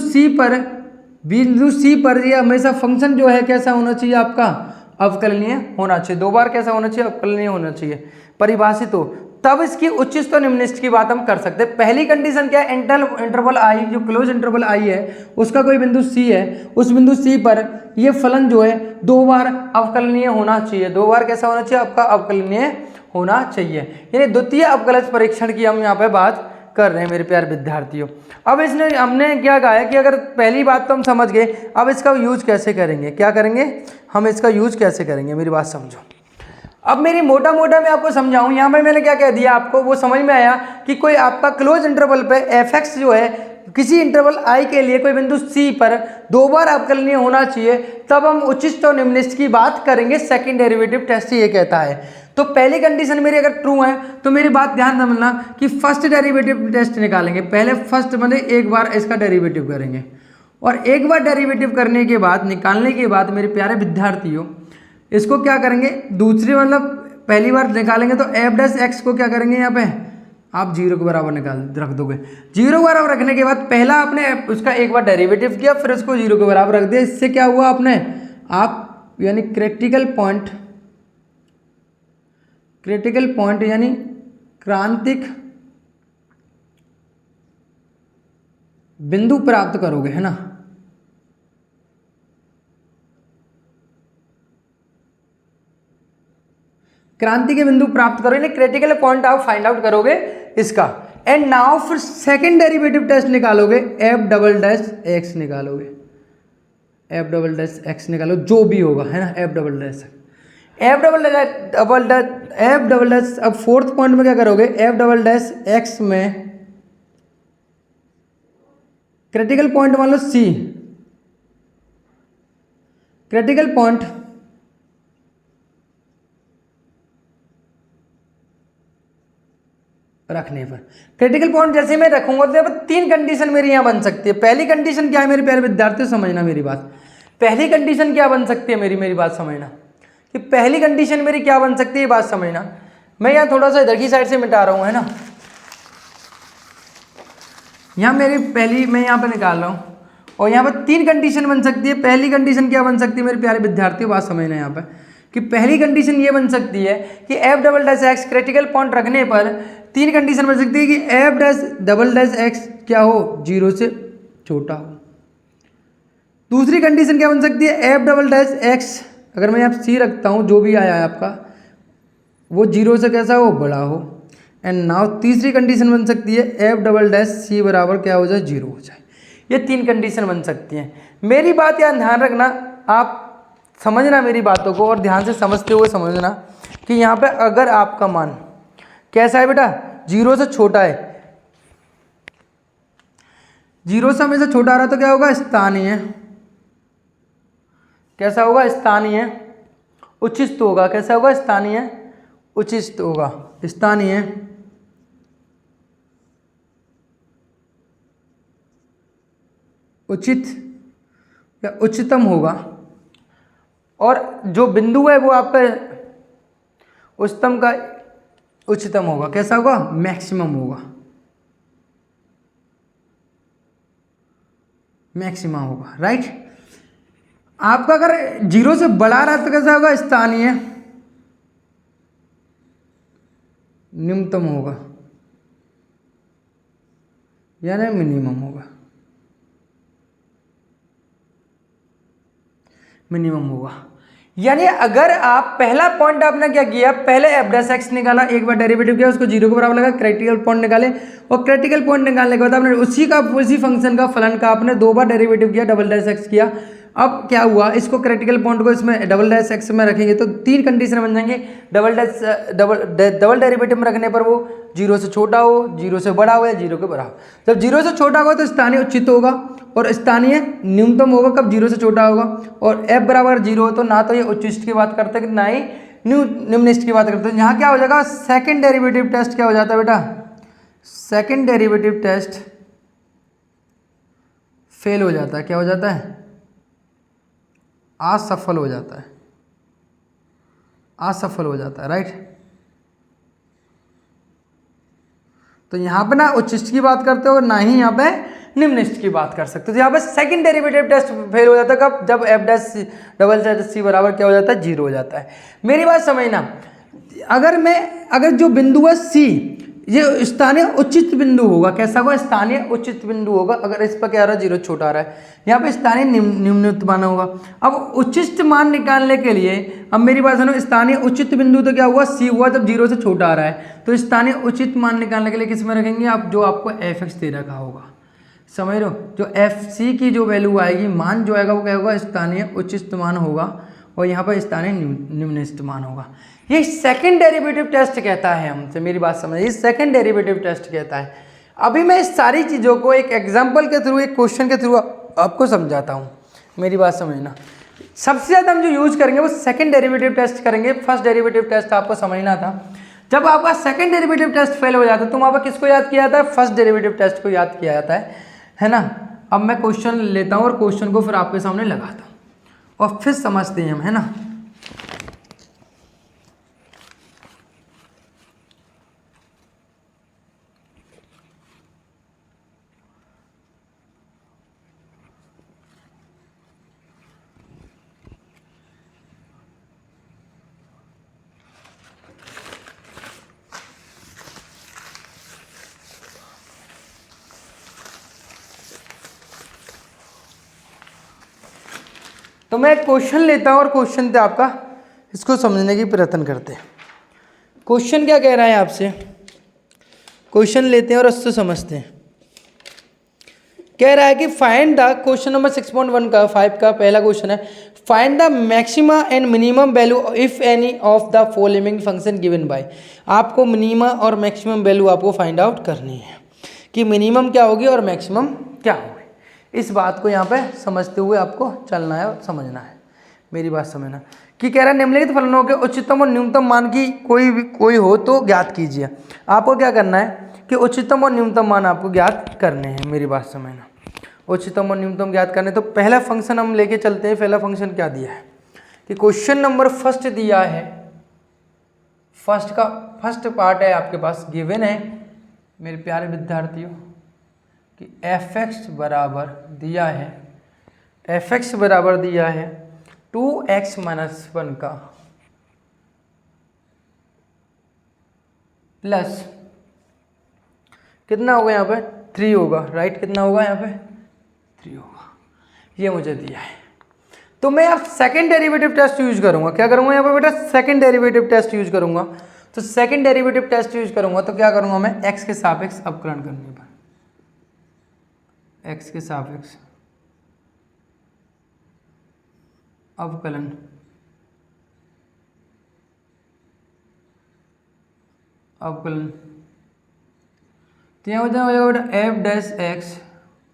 c पर ये हमेशा फंक्शन जो है कैसा होना चाहिए आपका, अवकलनीय होना चाहिए, 2 बार कैसा होना चाहिए, अवकलनीय होना चाहिए, परिभाषित हो, तब इसकी उच्चिष्ट और निम्नलिखित की बात हम कर सकते हैं। पहली कंडीशन क्या है, इंटरवल आई, जो क्लोज इंटरवल आई है उसका कोई बिंदु c है, उस बिंदु c पर ये फलन जो है 2 बार अवकलनीय होना चाहिए, 2 बार कैसा होना चाहिए आपका, अवकलनीय होना चाहिए। यानी द्वितीय अवकलज परीक्षण की हम यहाँ पे बात कर रहे हैं मेरे प्यारे विद्यार्थियों। अब इसने हमने क्या कहा है कि अगर पहली बात तो हम समझ गए, अब इसका यूज कैसे करेंगे, क्या करेंगे हम, इसका यूज कैसे करेंगे, मेरी बात समझो। अब मेरी मोटा मोटा मैं आपको समझाऊं, यहाँ पे मैंने क्या कह दिया आपको, वो समझ में आया कि कोई आपका क्लोज इंटरवल पे f(x) जो है किसी इंटरवल i के लिए कोई बिंदु c पर 2 बार अवकलनीय होना चाहिए, तब हम उच्चिष्ट और निम्नलिखित की बात करेंगे। सेकंड डेरिवेटिव टेस्ट ये कहता है। तो पहली कंडीशन मेरी अगर ट्रू है तो मेरी बात ध्यान समझना कि फर्स्ट डेरिवेटिव टेस्ट निकालेंगे, पहले फर्स्ट मतलब एक बार इसका डेरिवेटिव करेंगे, और एक बार डेरिवेटिव करने के बाद, निकालने के बाद मेरे प्यारे विद्यार्थियों इसको क्या करेंगे, दूसरी मतलब पहली बार निकालेंगे तो f' को क्या करेंगे, यहाँ पे आप 0 के बराबर निकाल रख दोगे। 0 के बराबर रखने के बाद पहला आपने उसका एक बार डेरिवेटिव किया, फिर उसको 0 के बराबर रख दिया। इससे क्या हुआ आपने, आप यानी क्रिटिकल पॉइंट यानी क्रांतिक बिंदु प्राप्त करोगे, है ना। क्रांति के बिंदु प्राप्त करोगे, क्रिटिकल पॉइंट आप फाइंड आउट करोगे इसका। एंड नाउ फिर सेकंड डेरिवेटिव टेस्ट निकालोगे, f'(x) निकालोगे। एफ डबल डैश एक्स निकालो, जो भी होगा, है ना, F double dash F double dash double dash F double dash. अब फोर्थ पॉइंट में क्या करोगे, एफ डबल डैश एक्स में क्रिटिकल पॉइंट मान लो सी, क्रिटिकल पॉइंट रखने पर, क्रिटिकल पॉइंट जैसे मैं रखूंगा तो यहाँ पर 3 कंडीशन मेरी यहाँ बन सकती है। पहली कंडीशन क्या है मेरे प्यारे विद्यार्थियों, समझना मेरी बात। पहली कंडीशन क्या बन सकती है मेरी बात समझना कि पहली कंडीशन मेरी क्या बन सकती है, बात समझना। मैं यहाँ थोड़ा सा इधर की साइड से मिटा रहा हूँ, है ना, यहाँ मेरी पहली मैं यहाँ पर निकाल रहा हूँ और यहाँ पर 3 कंडीशन बन सकती है। पहली कंडीशन क्या बन सकती है मेरे प्यारे विद्यार्थियों, बात समझना यहाँ पर कि पहली कंडीशन ये बन सकती है कि F double dash x critical point रखने पर 3 कंडीशन बन सकती है कि F dash double dash x क्या हो, 0 से छोटा हो। दूसरी कंडीशन क्या बन सकती है, एफ डबल डैश एक्स अगर मैं यहाँ सी रखता हूँ, जो भी आया है आपका वो 0 से कैसा हो, बड़ा हो। एंड नाउ तीसरी कंडीशन बन सकती है एफ डबल डैश सी बराबर क्या हो जाए, 0 हो जाए। ये 3 कंडीशन बन सकती हैं। मेरी बात यहाँ ध्यान रखना, आप समझना मेरी बातों को और ध्यान से समझते हुए समझना कि यहाँ पे अगर आपका मान कैसा है बेटा, 0 से छोटा है, 0 से हमेशा छोटा आ रहा तो क्या होगा, स्थानीय। कैसा होगा, स्थानीय उचित होगा। कैसा होगा, स्थानीय उचित होगा, स्थानीय उचित या उच्चतम होगा। और जो बिंदु है वो आपका उच्चतम का उच्चतम होगा। कैसा होगा, मैक्सिमम होगा, मैक्सिमम होगा, राइट। आपका अगर 0 से बड़ा रहा तो कैसा होगा, स्थानीय न्यूनतम होगा यानी मिनिमम होगा, मिनिमम होगा। यानी अगर आप पहला पॉइंट आपने क्या किया, पहले एफ डैश एक्स निकाला, एक बार डेरिवेटिव किया, उसको 0 के बराबर लगा, क्रिटिकल पॉइंट निकाले और क्रिटिकल पॉइंट निकालने के बाद आपने उसी फंक्शन का फलन का आपने 2 बार डेरिवेटिव किया, डबल डैश एक्स किया। अब क्या हुआ, इसको क्रिटिकल पॉइंट को इसमें डबल डैश एक्स में रखेंगे तो 3 कंडीशन बन जाएंगे। डबल डेरिवेटिव में रखने पर वो 0 से छोटा हो, 0 से बड़ा हो या 0 के बराबर। जब 0 से छोटा होगा तो स्थानीय उचित होगा और स्थानीय न्यूनतम होगा कब, 0 से छोटा होगा। और f बराबर 0 हो तो ना तो ये उच्चिष्ट की बात करते हैं ना ही निम्निष्ट की बात करते हैं। यहाँ क्या हो जाएगा, सेकंड डेरिवेटिव टेस्ट क्या हो जाता है बेटा, सेकंड डेरिवेटिव टेस्ट फेल हो जाता है। क्या हो जाता है, असफल हो जाता है, असफल हो जाता है, राइट। तो यहाँ पे ना उच्चिष्ट की बात करते हो ना ही यहाँ पे निम्निष्ट की बात कर सकते हो। तो यहाँ पे सेकंड डेरिवेटिव टेस्ट फेल हो जाता है कब, जब F dash double dash C बराबर क्या हो जाता है, 0 हो जाता है। मेरी बात समझना, अगर जो बिंदु है सी ये स्थानीय उचित बिंदु होगा। कैसा होगा, स्थानीय उचित बिंदु होगा। अगर इस पर क्या आ रहा है, 0 छोटा आ रहा है, यहाँ पे स्थानीय निम्नलिखित मान होगा। अब उचित मान निकालने के लिए, अब मेरी बात सुनो, स्थानीय उचित बिंदु तो क्या हुआ, सी हुआ जब 0 से छोटा आ रहा है। तो स्थानीय उचित मान निकालने के लिए किस में रखेंगे आप, जो आपको एफ एक्स दे रखा होगा, समझ रहे हो। जो एफ सी की जो वैल्यू आएगी, मान जो आएगा वो क्या होगा, स्थानीय उचित मान होगा और यहाँ पर स्थानीय निम्नलिखित मान होगा। ये सेकंड डेरिवेटिव टेस्ट कहता है हमसे, मेरी बात समझ, ये सेकंड डेरिवेटिव टेस्ट कहता है। अभी मैं इस सारी चीज़ों को एक एग्जांपल के थ्रू, एक क्वेश्चन के थ्रू आपको समझाता हूँ, मेरी बात समझना। सबसे ज़्यादा हम जो यूज करेंगे वो सेकंड डेरिवेटिव टेस्ट करेंगे। फर्स्ट डेरिवेटिव टेस्ट आपको समझना था। जब आपका सेकंड डेरिवेटिव टेस्ट फेल हो जाता है तो वहाँ पर किसको याद किया जाता है, फर्स्ट डेरिवेटिव टेस्ट को याद किया जाता है ना। अब मैं क्वेश्चन लेता हूँ और क्वेश्चन को फिर आपके सामने लगाता हूँ और फिर समझते हैं हम, है ना। तो मैं एक क्वेश्चन लेता हूँ और क्वेश्चन पे आपका इसको समझने की प्रयत्न करते हैं। क्वेश्चन क्या कह रहा है आपसे, क्वेश्चन लेते हैं और उससे समझते हैं। कह रहा है कि फाइंड द, क्वेश्चन नंबर 6.1 का 5 का पहला क्वेश्चन है, find the maxima and minimum value if any of the following function given by. आपको मिनिमम और मैक्सिमम वैल्यू आपको फाइंड आउट करनी है कि मिनिमम क्या होगी और मैक्सिमम क्या होगी। इस बात को यहाँ पे समझते हुए आपको चलना है और समझना है, मेरी बात समझना। कि कह रहा है निम्नलिखित फलनों के उच्चतम और न्यूनतम मान की कोई हो तो ज्ञात कीजिए। आपको क्या करना है कि उच्चतम और न्यूनतम मान आपको ज्ञात करने हैं, मेरी बात समझना। उच्चतम और न्यूनतम ज्ञात करने, तो पहला फंक्शन हम लेके चलते हैं। पहला फंक्शन क्या दिया है कि क्वेश्चन नंबर फर्स्ट दिया है, फर्स्ट पार्ट है आपके पास, गिवन है मेरे प्यारे विद्यार्थियों कि f(x) बराबर दिया है, f(x) बराबर दिया है 2x - 1 का प्लस कितना होगा यहाँ पे 3 होगा, राइट। कितना होगा यहाँ पे 3 होगा, ये मुझे दिया है। तो मैं अब सेकंड डेरिवेटिव टेस्ट यूज करूंगा। क्या करूंगा यहाँ पे बेटा, सेकंड डेरिवेटिव टेस्ट यूज करूंगा। तो सेकंड डेरिवेटिव टेस्ट यूज करूंगा तो क्या करूंगा मैं, x के सापेक्ष अवकलन करने पर, x के सापेक्ष अवकलन, तो यहाँ हो जाएगा बेटा एफ डैश एक्स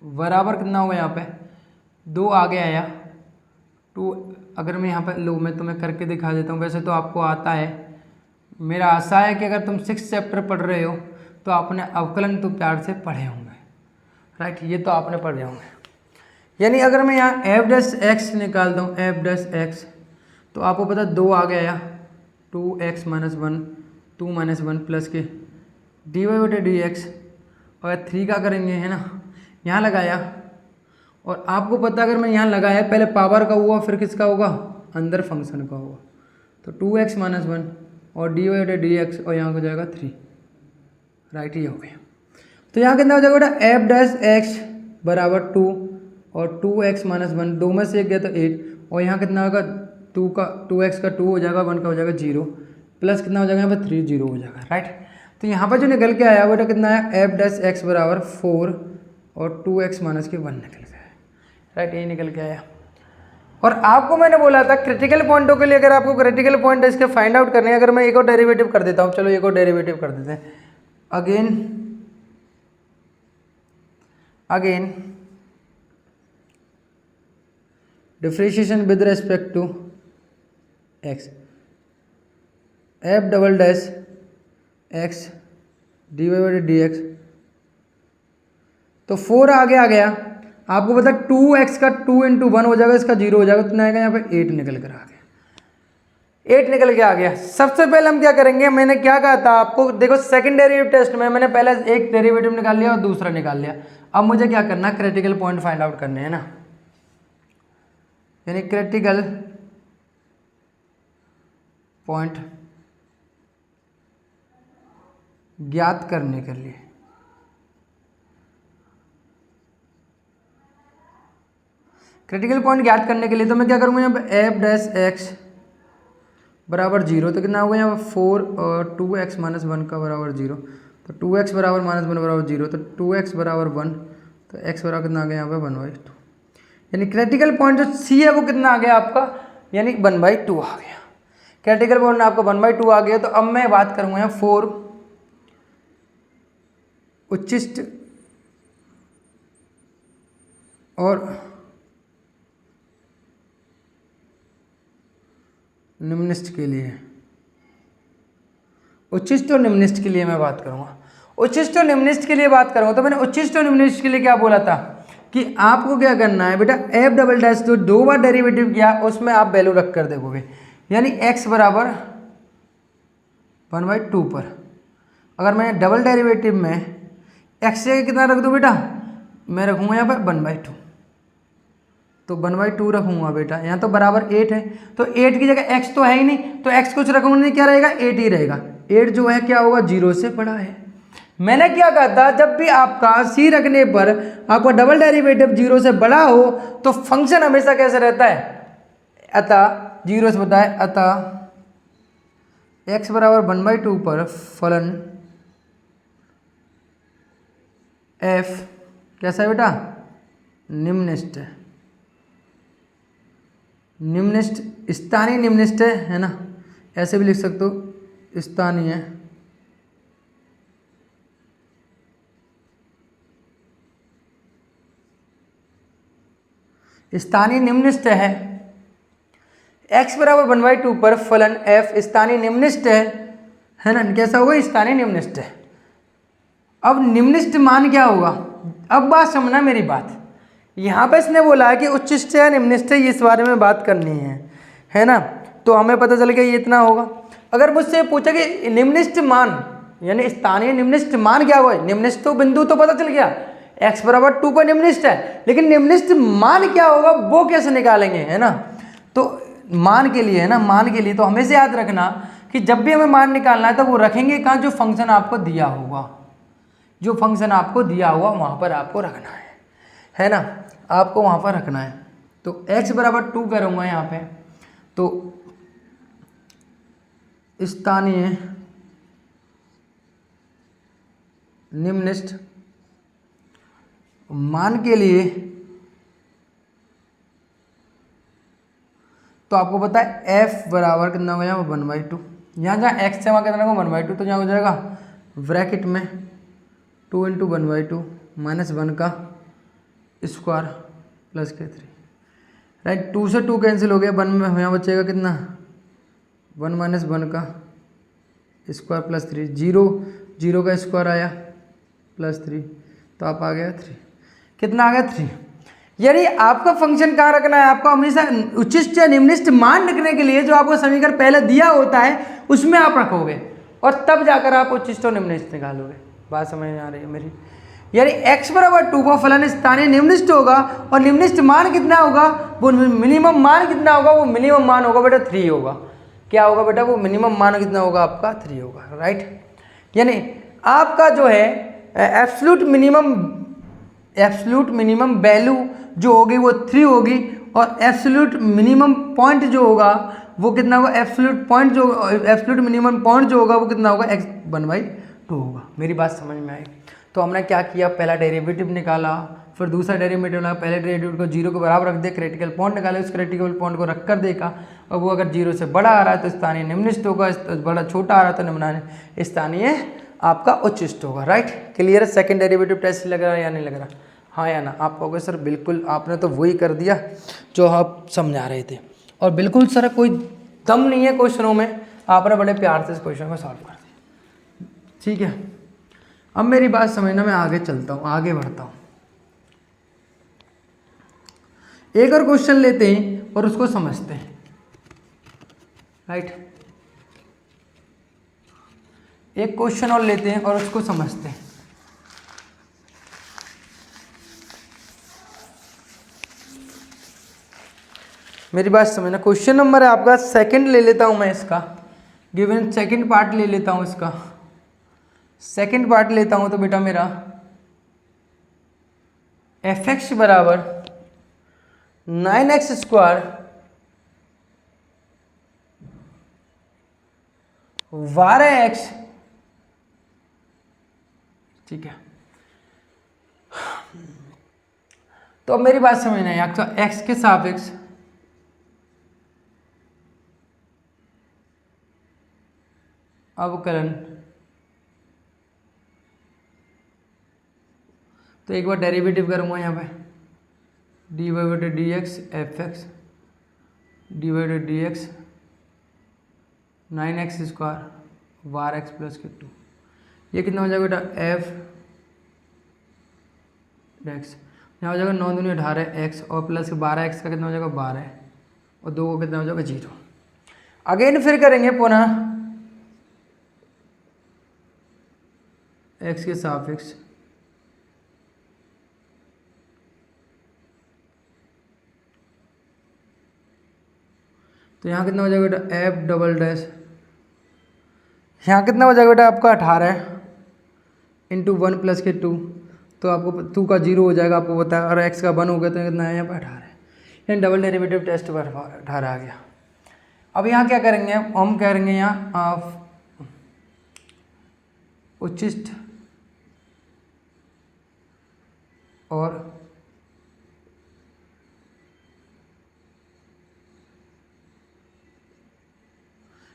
बराबर कितना होगा, यहाँ पे 2 आगे आया 2। अगर मैं यहाँ पे लो, मैं तुम्हें करके दिखा देता हूँ, वैसे तो आपको आता है। मेरा आशा है कि अगर तुम 6 चैप्टर पढ़ रहे हो तो आपने अवकलन तो प्यार से पढ़े होंगे, राइट। ये तो आपने पढ़े होंगे। यानी अगर मैं यहाँ एफ डैश एक्स निकालता हूँ, एफ डैश एक्स, तो आपको पता 2 आगे आया 2x - 1 2 - 1 प्लस के dy/dx, और 3 का करेंगे है ना, यहाँ लगाया। और आपको पता अगर मैं यहाँ लगाया, पहले पावर का हुआ फिर किसका होगा, अंदर फंक्शन का होगा। तो 2x - 1 और dy/dx, और यहाँ हो जाएगा 3, राइट। ये हो गया। तो यहाँ कितना हो जाएगा बेटा, एफ डैश एक्स बराबर 2 और 2x - 1, 2 में से एक गया तो 8, और यहाँ कितना होगा 2x का 2 हो जाएगा, 1 का हो जाएगा 0, प्लस कितना हो जाएगा यहाँ पर 3, 0 हो जाएगा, राइट। तो यहाँ पर जो निकल के आया बेटा कितना है, एफ डैश एक्स बराबर 4 और 2x - 1 निकल गया, राइट। यही निकल के आया। और आपको मैंने बोला था क्रिटिकल पॉइंटों के लिए, अगर आपको क्रिटिकल पॉइंट इसके फाइंड आउट करने हैं, अगर मैं एक और डेरिवेटिव कर देता हूँ, चलो एक और डेरिवेटिव कर देते हैं। Again differentiation with respect to x, f double dash x dy/dx, तो 4 आगे आ गया। आपको पता 2x का 2 × 1 हो जाएगा, इसका 0 हो जाएगा, कितना आएगा यहाँ पे 8 निकल कर आ गया, 8 निकल के आ गया। सबसे पहले हम क्या करेंगे, मैंने क्या कहा था आपको, देखो सेकंड डेरिवेटिव टेस्ट में मैंने पहले एक डेरिवेटिव निकाल लिया और दूसरा निकाल लिया। अब मुझे क्या करना, क्रिटिकल पॉइंट फाइंड आउट करने हैं ना, यानी क्रिटिकल पॉइंट ज्ञात करने के लिए क्रिटिकल पॉइंट ज्ञात करने के लिए तो मैं क्या करूँगा, यहाँ पे एफ डैश एक्स बराबर 0, तो कितना होगा यहाँ पर 4 और 2x - 1 का बराबर 0, तो 2x बराबर -1 बराबर 0, तो 2x बराबर 1, तो x बराबर कितना आ गया यहाँ पे 1/2। यानी क्रिटिकल पॉइंट जो सी है वो कितना आ गया आपका, यानी 1/2 आ गया। क्रिटिकल पॉइंट आपका 1/2 आ गया। तो अब मैं बात करूँगा यहाँ 4 उच्चिष्ट और निम्निष्ठ के लिए, उच्चिष्ट और निम्निष्ठ के लिए मैं बात करूँगा। उच्चिष्ट और निम्निष्ठ के लिए बात करूँगा तो मैंने उच्चिष्ट और निम्निष्ठ के लिए क्या बोला था कि आपको क्या करना है बेटा, एफ डबल डैश जो 2 बार डेरिवेटिव किया उसमें आप वैल्यू रख कर देखोगे, यानी x बराबर 1/2 पर अगर मैं डबल डेरिवेटिव में x से कितना रख दूँ बेटा, मैं रखूँगा यहाँ पर 1/2, तो 1/2 रखूँगा बेटा। यहाँ तो बराबर 8 है, तो 8 की जगह x तो है ही नहीं, तो x कुछ रखूँगा नहीं, क्या रहेगा 8 ही रहेगा। 8 जो है क्या होगा, 0 से बड़ा है। मैंने क्या कहा था, जब भी आपका c रखने पर आपका डबल डेरिवेटिव 0 से बड़ा हो तो फंक्शन हमेशा कैसे रहता है, अतः 0 से बड़ा है, अतः x बराबर 1/2 पर फलन f कैसा है बेटा, निम्निष्ठ, निम्निष्ठ स्थानीय निम्निष्ठ है ना, ऐसे भी लिख सकते हो स्थानीय स्थानीय निम्निष्ठ है। x बराबर 1/2 पर फलन f स्थानीय निम्निष्ठ है ना, कैसा होगा, स्थानीय निम्निष्ठ है। अब निम्निष्ठ मान क्या होगा, अब बात समझना मेरी बात, यहाँ पे इसने बोला है कि उच्चिष्ट या निम्निष्ठ है, इस बारे में बात करनी है ना। तो हमें पता चल गया ये इतना होगा। अगर मुझसे पूछा कि निम्निष्ठ मान यानी स्थानीय निम्निष्ठ मान क्या होगा, निम्निष्ठ तो बिंदु तो पता चल गया, x बराबर 2 पर निम्निष्ठ है, लेकिन निम्निष्ठ मान क्या होगा वो कैसे निकालेंगे, है ना। तो मान के लिए है ना, मान के लिए तो हमेशा याद रखना कि जब भी हमें मान निकालना है तो वो रखेंगे कहाँ, जो फंक्शन आपको दिया होगा, जो फंक्शन आपको दिया हुआ वहाँ पर आपको रखना है ना, आपको वहाँ पर रखना है। तो x बराबर 2 करूँगा यहाँ पे, तो स्थानीय निम्निष्ठ मान के लिए तो आपको पता है f बराबर कितना हो जाएगा 1/2, यहाँ जहाँ x से वहाँ कितना होगा 1/2, तो यहाँ हो जाएगा ब्रैकेट में 2 × 1/2 -1 का स्क्वायर प्लस के 3, राइट। 2 से 2 कैंसिल हो गया, 1 में यहाँ बचेगा कितना 1 - 1 का स्क्वायर प्लस 3, 0 का स्क्वायर आया प्लस 3, तो आप आ गया 3, कितना आ गया 3। यानी आपका फंक्शन कहाँ रखना है, आपको हमेशा उच्चिष्ट या निम्निष्ठ मान रखने के लिए जो आपको समीकरण पहले दिया होता है उसमें आप रखोगे और तब जाकर आप उच्चिष्ट और निम्निष्ठ निकालोगे। बात समझ में आ रही है मेरी। यानी x बराबर 2 का फलन स्थानीय निम्निष्ठ होगा और निम्निष्ठ मान कितना होगा, वो मिनिमम मान कितना होगा, वो मिनिमम मान होगा बेटा 3 होगा। क्या होगा बेटा, वो मिनिमम मान कितना होगा आपका 3 होगा, राइट। यानी आपका जो है एब्सोल्यूट मिनिमम वैल्यू जो होगी वो 3 होगी और एब्सोल्यूट मिनिमम पॉइंट जो होगा वो कितना होगा, एब्सोल्यूट मिनिमम पॉइंट जो होगा वो कितना होगा, x 1/2 होगा। मेरी बात समझ में आई। तो हमने क्या किया, पहला डेरिवेटिव निकाला, फिर दूसरा डेरिवेटिव निकाला, पहले डेरिवेटिव को 0 के बराबर रख दे, क्रिटिकल पॉइंट निकाले, उस क्रिटिकल पॉइंट को रख कर देखा और वो अगर 0 से बड़ा आ रहा है तो स्थानीय निम्निष्ठ होगा, बड़ा छोटा आ रहा है तो निम्न स्थानीय आपका उच्चिष्ट होगा, राइट। क्लियर है। सेकंड डेरिवेटिव टेस्ट लग रहा है या नहीं लग रहा, हाँ या ना। आप कहोगे सर बिल्कुल आपने तो वही कर दिया जो आप समझा रहे थे, और बिल्कुल सर कोई दम नहीं है क्वेश्चनों में, आपने बड़े प्यार से इस क्वेश्चन को सॉल्व कर दिया, ठीक है। अब मेरी बात समझना, मैं आगे चलता हूँ, आगे बढ़ता हूँ। एक और क्वेश्चन लेते हैं और उसको समझते हैं, राइट। एक क्वेश्चन और लेते हैं और उसको समझते हैं। मेरी बात समझना, क्वेश्चन नंबर है आपका सेकंड ले लेता हूं मैं इसका, गिवन सेकंड पार्ट ले लेता हूं, इसका सेकंड पार्ट लेता हूं तो बेटा मेरा fx बराबर 9x स्क्वायर बारह x, ठीक है। तो अब मेरी बात समझना है, आपका x के सापेक्ष अवकलन, तो एक बार डेरिवेटिव करूंगा यहाँ पे dy/dx fx dy/dx 9x square 12x plus के 2, ये कितना हो जाएगा बेटा f x, यहाँ हो जाएगा 9 दूनी 18x और प्लस 12x का कितना हो जाएगा 12 और 2 का कितना हो जाएगा 0। अगेन फिर करेंगे पुनः x के सापेक्ष तो यहाँ कितना हो जाएगा बेटा f डबल डैश, यहाँ कितना हो जाएगा बेटा आपका 18 इंटू 1 प्लस के 2, तो आपको 2 का 0 हो जाएगा, आपको पता है, और x का 1 हो गया तो कितना है यहाँ पर 18, यानी डबल डेरिवेटिव टेस्ट पर 18 आ गया। अब यहाँ क्या करेंगे, हम करेंगे यहाँ उच्चिष्ट और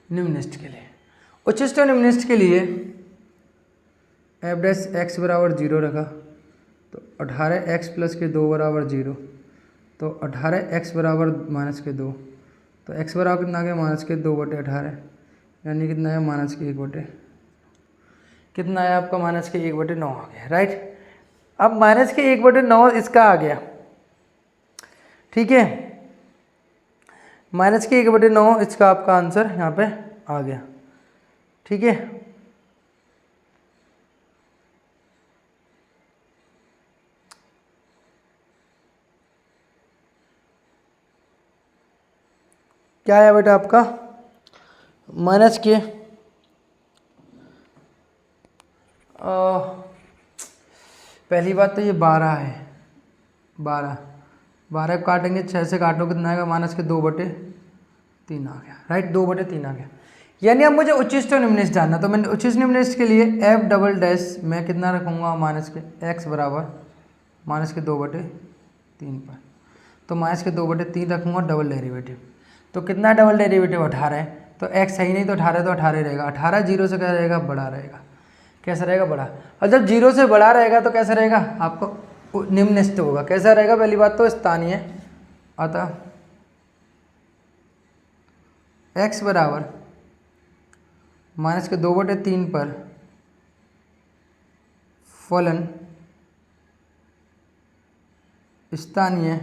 निम्नलिखित के लिए, उच्चतम निम्नलिखित के लिए एफ डैश एक्स बराबर 0 रखा तो 18x प्लस के 2 बराबर 0, तो 18x बराबर -2, तो x बराबर कितना आ गया -2/18, यानी कितना है कितना है आपका -1/9 आ गया, राइट। अब -1/9 इसका आ गया, ठीक है, -1/9 इसका आपका आंसर यहाँ पे आ गया, ठीक है। क्या है बेटा आपका माइनस के पहली बात तो ये 12 है, 12 को काटेंगे 6 से काटो कितना आएगा -2/3 आ गया, राइट, 2/3 आ गया। यानी अब मुझे उच्चिष्ट और निम्नलिखित जानना, तो मैंने उच्चिष्ट निम्नलिखित के लिए एफ डबल डैश मैं कितना रखूँगा -x बराबर -2/3 पर, तो -2/3 रखूँगा डबल डेरिवेटिव, तो कितना डबल डेरिवेटिव 18 है, तो x है ही नहीं तो 18 रहेगा, 18 0 से क्या रहेगा बड़ा रहेगा, कैसा रहेगा बड़ा, और जब 0 से बड़ा रहेगा तो कैसा रहेगा आपको निम्नलिखित होगा, कैसा रहेगा, पहली बात तो स्थानीय, अतः x बराबर -2/3 पर फलन स्थानीय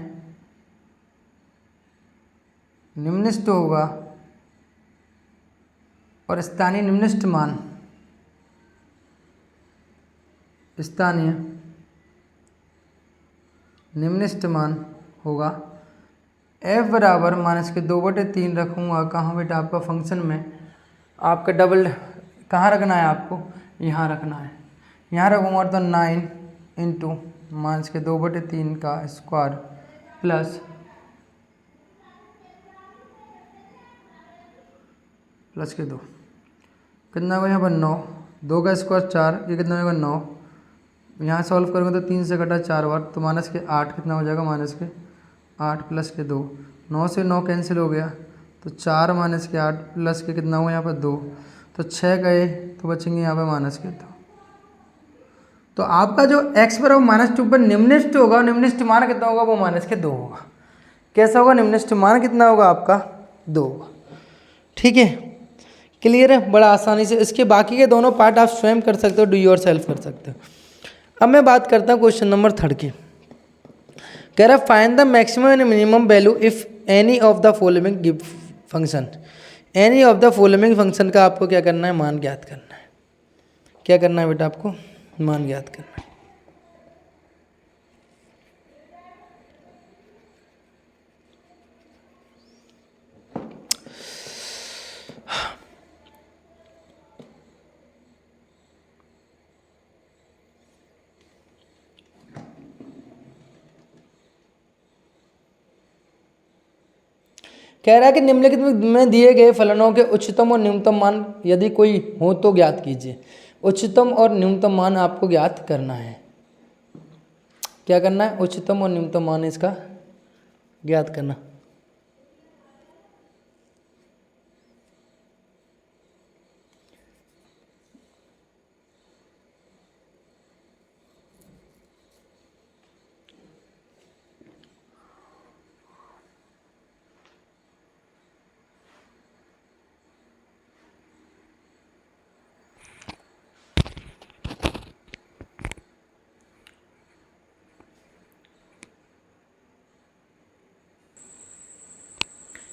निम्नलिखित होगा और स्थानीय निम्नलिखित मान होगा f बराबर -2/3 रखूँगा कहाँ बेटा आपका फंक्शन में, आपका डबल कहाँ रखना है आपको, यहाँ रखना है, यहाँ रखूँगा तो 9 इंटू -2/3 का स्क्वायर प्लस के 2, कितना होगा यहाँ पर 9, 2 का स्क्वायर 4, ये कितना होगा 9, यहाँ सॉल्व करोगे तो 3 से कटा 4 बार, तो -8 कितना हो जाएगा -8 प्लस के 2, 9 से 9 कैंसिल हो गया, तो 4 -8 प्लस के कितना हुआ यहाँ पर 2, तो 6 गए तो बचेंगे यहाँ पे -2। तो आपका जो x बराबर -2 पर निम्नलिखित होगा, निम्नलिखित मान कितना होगा, वो -2 होगा, कैसा होगा, निम्नलिखित मान कितना होगा आपका 2 होगा, ठीक है, क्लियर है, बड़ा आसानी से। इसके बाकी के दोनों पार्ट आप स्वयं कर सकते हो, डू योर सेल्फ कर सकते हो। अब मैं बात करता हूँ क्वेश्चन नंबर 3 की, कह रहा find the maximum and minimum value if any of the following give function, any of the following function का आपको क्या करना है, मान ज्ञात करना है, क्या करना है बेटा आपको, मान ज्ञात करना है। कह रहा है कि निम्नलिखित में दिए गए फलनों के उच्चतम और न्यूनतम मान यदि कोई हो तो ज्ञात कीजिए। उच्चतम और न्यूनतम मान आपको ज्ञात करना है, क्या करना है, उच्चतम और न्यूनतम मान इसका ज्ञात करना।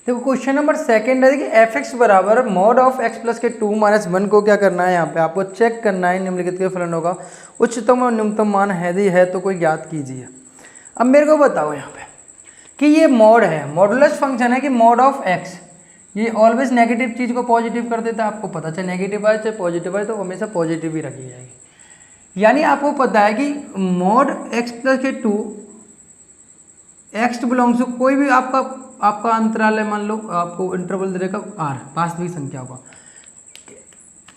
देखो क्वेश्चन नंबर 2 है कि एफ एक्स बराबर मॉड ऑफ एक्स प्लस के 2 - 1 को क्या करना है, यहाँ पे आपको चेक करना है निम्नलिखित के फलनों का उच्चतम और न्यूनतम मान यदि है तो कोई ज्ञात कीजिए। अब मेरे को बताओ यहाँ पे कि ये मॉड है, मॉडुलस फंक्शन है कि मॉड ऑफ एक्स, ये ऑलवेज नेगेटिव चीज़ को पॉजिटिव कर देता है, आपको पता चाहे नेगेटिव आए चाहे पॉजिटिव आए तो हमेशा पॉजिटिव ही रखी जाएगी। यानी आपको पता है कि मॉड एक्स प्लस के 2 एक्स बिलोंग्स टू कोई भी आपका अंतराल है, मान लो आपको इंटरवल दे देगा आर, वास्तविक संख्या होगा,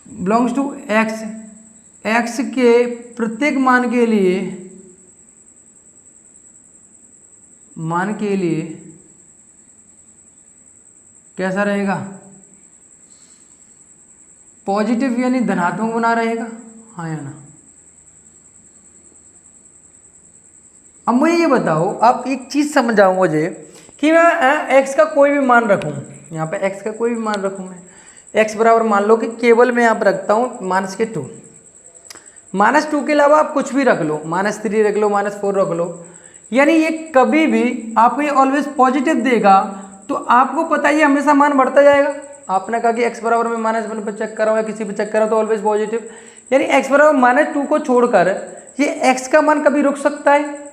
बिलोंग्स टू एक्स, एक्स के प्रत्येक मान के लिए कैसा रहेगा, पॉजिटिव यानी धनात्मक बना रहेगा, हाँ या ना। अब मुझे ये बताओ, आप एक चीज़ समझाओ मुझे कि मैं x का कोई भी मान रखूँ, यहाँ पे x का कोई भी मान रखूँ मैं, x बराबर मान लो कि केवल मैं यहाँ पर रखता हूँ -2, -2 के अलावा आप कुछ भी रख लो, -3 रख लो, -4 रख लो, यानी ये कभी भी आपको ये ऑलवेज पॉजिटिव देगा। तो आपको पता है ये हमेशा मान बढ़ता जाएगा। आपने कहा कि x बराबर में -1 पर चेक करो या किसी पर चेक करो तो ऑलवेज पॉजिटिव, यानी x बराबर -2 को छोड़कर ये x का मान कभी रुक सकता है,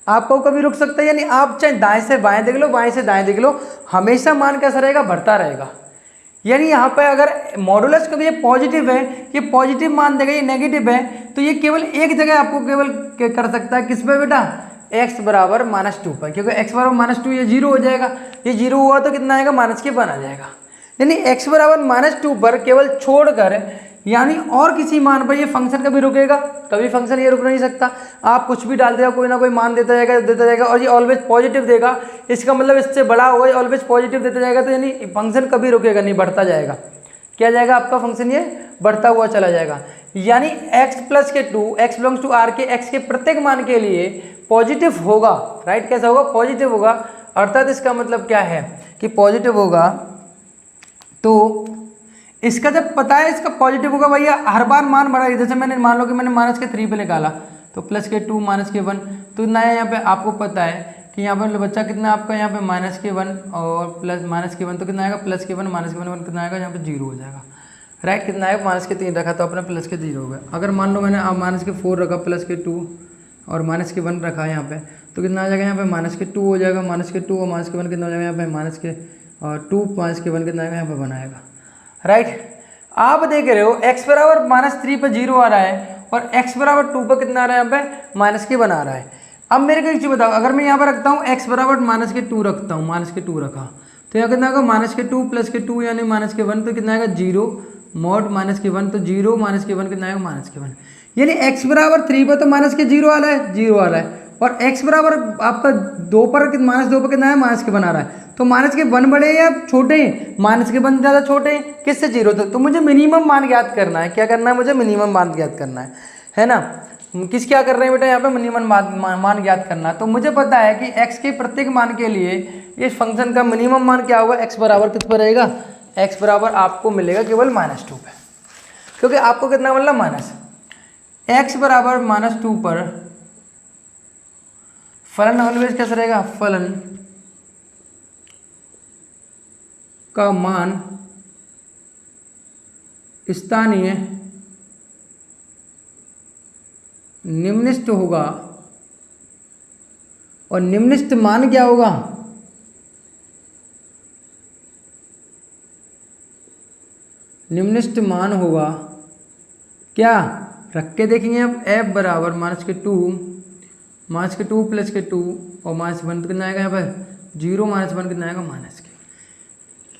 आपको कभी रुक सकता है। यानी आप चाहे दाएं से बाएं देख लो, बाएं से दाएं देख लो, हमेशा मान कैसा रहेगा, बढ़ता रहेगा। यानी यहाँ पे अगर मॉडुलस कभी ये पॉजिटिव है, ये पॉजिटिव मान देगा, ये नेगेटिव है, तो ये केवल एक जगह आपको केवल कर सकता है, किस पे बेटा, x बराबर -2 पर, क्योंकि x बराबर -2 ये 0 हो जाएगा, ये 0 हुआ तो कितना आएगा, -1 आ जाएगा। यानी x बराबर -2 पर केवल छोड़कर यानी और किसी मान पर ये फंक्शन कभी रुकेगा, कभी फंक्शन ये रुक नहीं सकता। आप कुछ भी डाल देगा, कोई ना कोई मान देता जाएगा और ये ऑलवेज पॉजिटिव देगा, इसका मतलब इससे बड़ा होगा, ये ऑलवेज पॉजिटिव देता जाएगा, तो यानी फंक्शन कभी रुकेगा नहीं, बढ़ता जाएगा। क्या जाएगा आपका फंक्शन, ये बढ़ता हुआ चला जाएगा। यानी x प्लस के 2, x बिलोंग्स टू r के x के प्रत्येक मान के लिए पॉजिटिव होगा, राइट। कैसा होगा, पॉजिटिव होगा। अर्थात इसका मतलब क्या है कि पॉजिटिव होगा, तो इसका जब पता है इसका पॉजिटिव होगा भैया, हर बार मान बढ़ा, जैसे मैंने मान लो कि मैंने -3 पे निकाला, तो +2 -1, तो नया यहाँ पे आपको पता है कि यहाँ पर बच्चा कितना आपका यहाँ पे -1 और +-1, तो कितना आएगा, +1 -1 कितना आएगा, यहाँ पे 0 हो जाएगा, राइट। कितना आएगा, -3 रखा तो अपने +0 हो गया। अगर मान लो मैंने -4 रखा, +2 और -1 रखा यहाँ पे, तो कितना आ जाएगा, यहाँ पे -2 हो जाएगा, -2 और -1 कितना हो जाएगा, यहाँ पे -2 -1 कितना आएगा, यहाँ पे बनाएगा, राइट। आप देख रहे हो x बराबर -3 पर 0 आ रहा है और x बराबर 2 पर कितना आ रहा है, यहाँ पे -1 आ रहा है। अब मेरे को एक चीज़ बताओ, अगर मैं यहाँ पर रखता हूँ x बराबर -2 रखता हूँ, -2 रखा, तो यहाँ कितना आएगा, -2 + 2 यानी -1, तो कितना आएगा 0 mod -1, तो 0 -1 कितना आएगा, -1। यानी x बराबर 3 पर तो -0 आ रहा है, 0 आ रहा है, और x बराबर आपका 2 पर -2 पर कितना है, -1 आ रहा है। तो -1 बड़े या छोटे हैं, -1 ज़्यादा छोटे हैं, किससे 0 तक। तो मुझे मिनिमम मान ज्ञात करना है, क्या करना है, मुझे मिनिमम मान ज्ञात करना है ना। किस क्या कर रहे हैं बेटा, यहाँ पे मिनिमम मान ज्ञात करना। तो मुझे पता है कि x के प्रत्येक मान के लिए इस फंक्शन का मिनिमम मान क्या होगा, x बराबर किस पर रहेगा, x बराबर आपको मिलेगा केवल -2 पे, क्योंकि आपको कितना मिला, x बराबर -2 पर फलन ऑलवेज कैसा रहेगा, फलन का मान स्थानीय निम्नलिखित होगा, और निम्नलिखित मान क्या होगा, निम्नलिखित मान होगा क्या, रख के देखेंगे अब, f बराबर -2 + 2 और -1 तो कितना आएगा, यहाँ पर 0 -1 कितना आएगा, -1।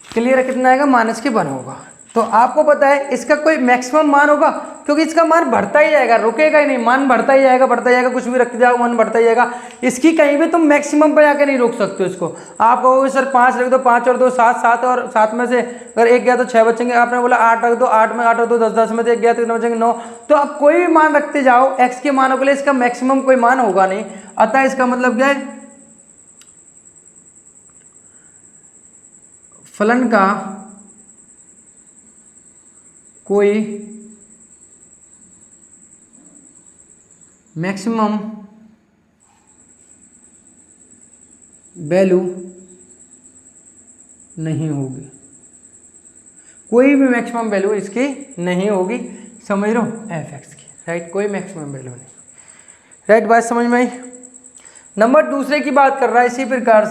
क्लियर है, कितना आएगा, -1 होगा। तो आपको पता है इसका कोई मैक्सिमम मान होगा, क्योंकि इसका मान बढ़ता ही जाएगा, रुकेगा ही नहीं, मान बढ़ता ही जाएगा, बढ़ता ही जाएगा, कुछ भी रखते जाओ मान बढ़ता ही जाएगा। इसकी कहीं भी तुम मैक्सिमम पे जाकर नहीं रोक सकते हो इसको। आप कहोगे सर 5 रख दो, 5 और 2 7, 7 और 7 में से अगर 1 गया तो 6 बचेंगे। आपने बोला 8 रख दो, 8 में 8 और 2 10, 10 में से 1 गया तो कितने बचेंगे, 9। तो आप कोई भी मान रखते जाओ x के मानों के लिए, इसका मैक्सिमम कोई मान होगा नहीं। अतः इसका मतलब क्या है, फलन का कोई मैक्सिमम वैल्यू नहीं होगी, कोई भी मैक्सिमम वैल्यू इसकी नहीं होगी, समझ लो f(x) की, राइट। कोई मैक्सिमम वैल्यू नहीं, राइट। बात समझ में आई। नंबर दूसरे की बात कर रहा है, इसी प्रकार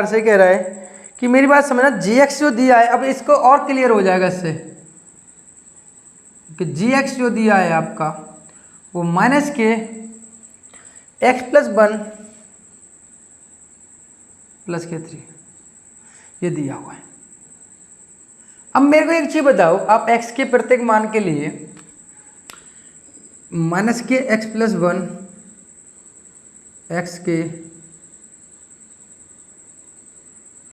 से कह रहा है कि मेरी बात समझना, gx जो दिया है, अब इसको और क्लियर हो जाएगा इससे कि gx जो दिया है आपका वो -k x + 1 + k3 ये दिया हुआ है। अब मेरे को एक चीज बताओ, आप x के प्रत्येक मान के लिए -k x + 1 x के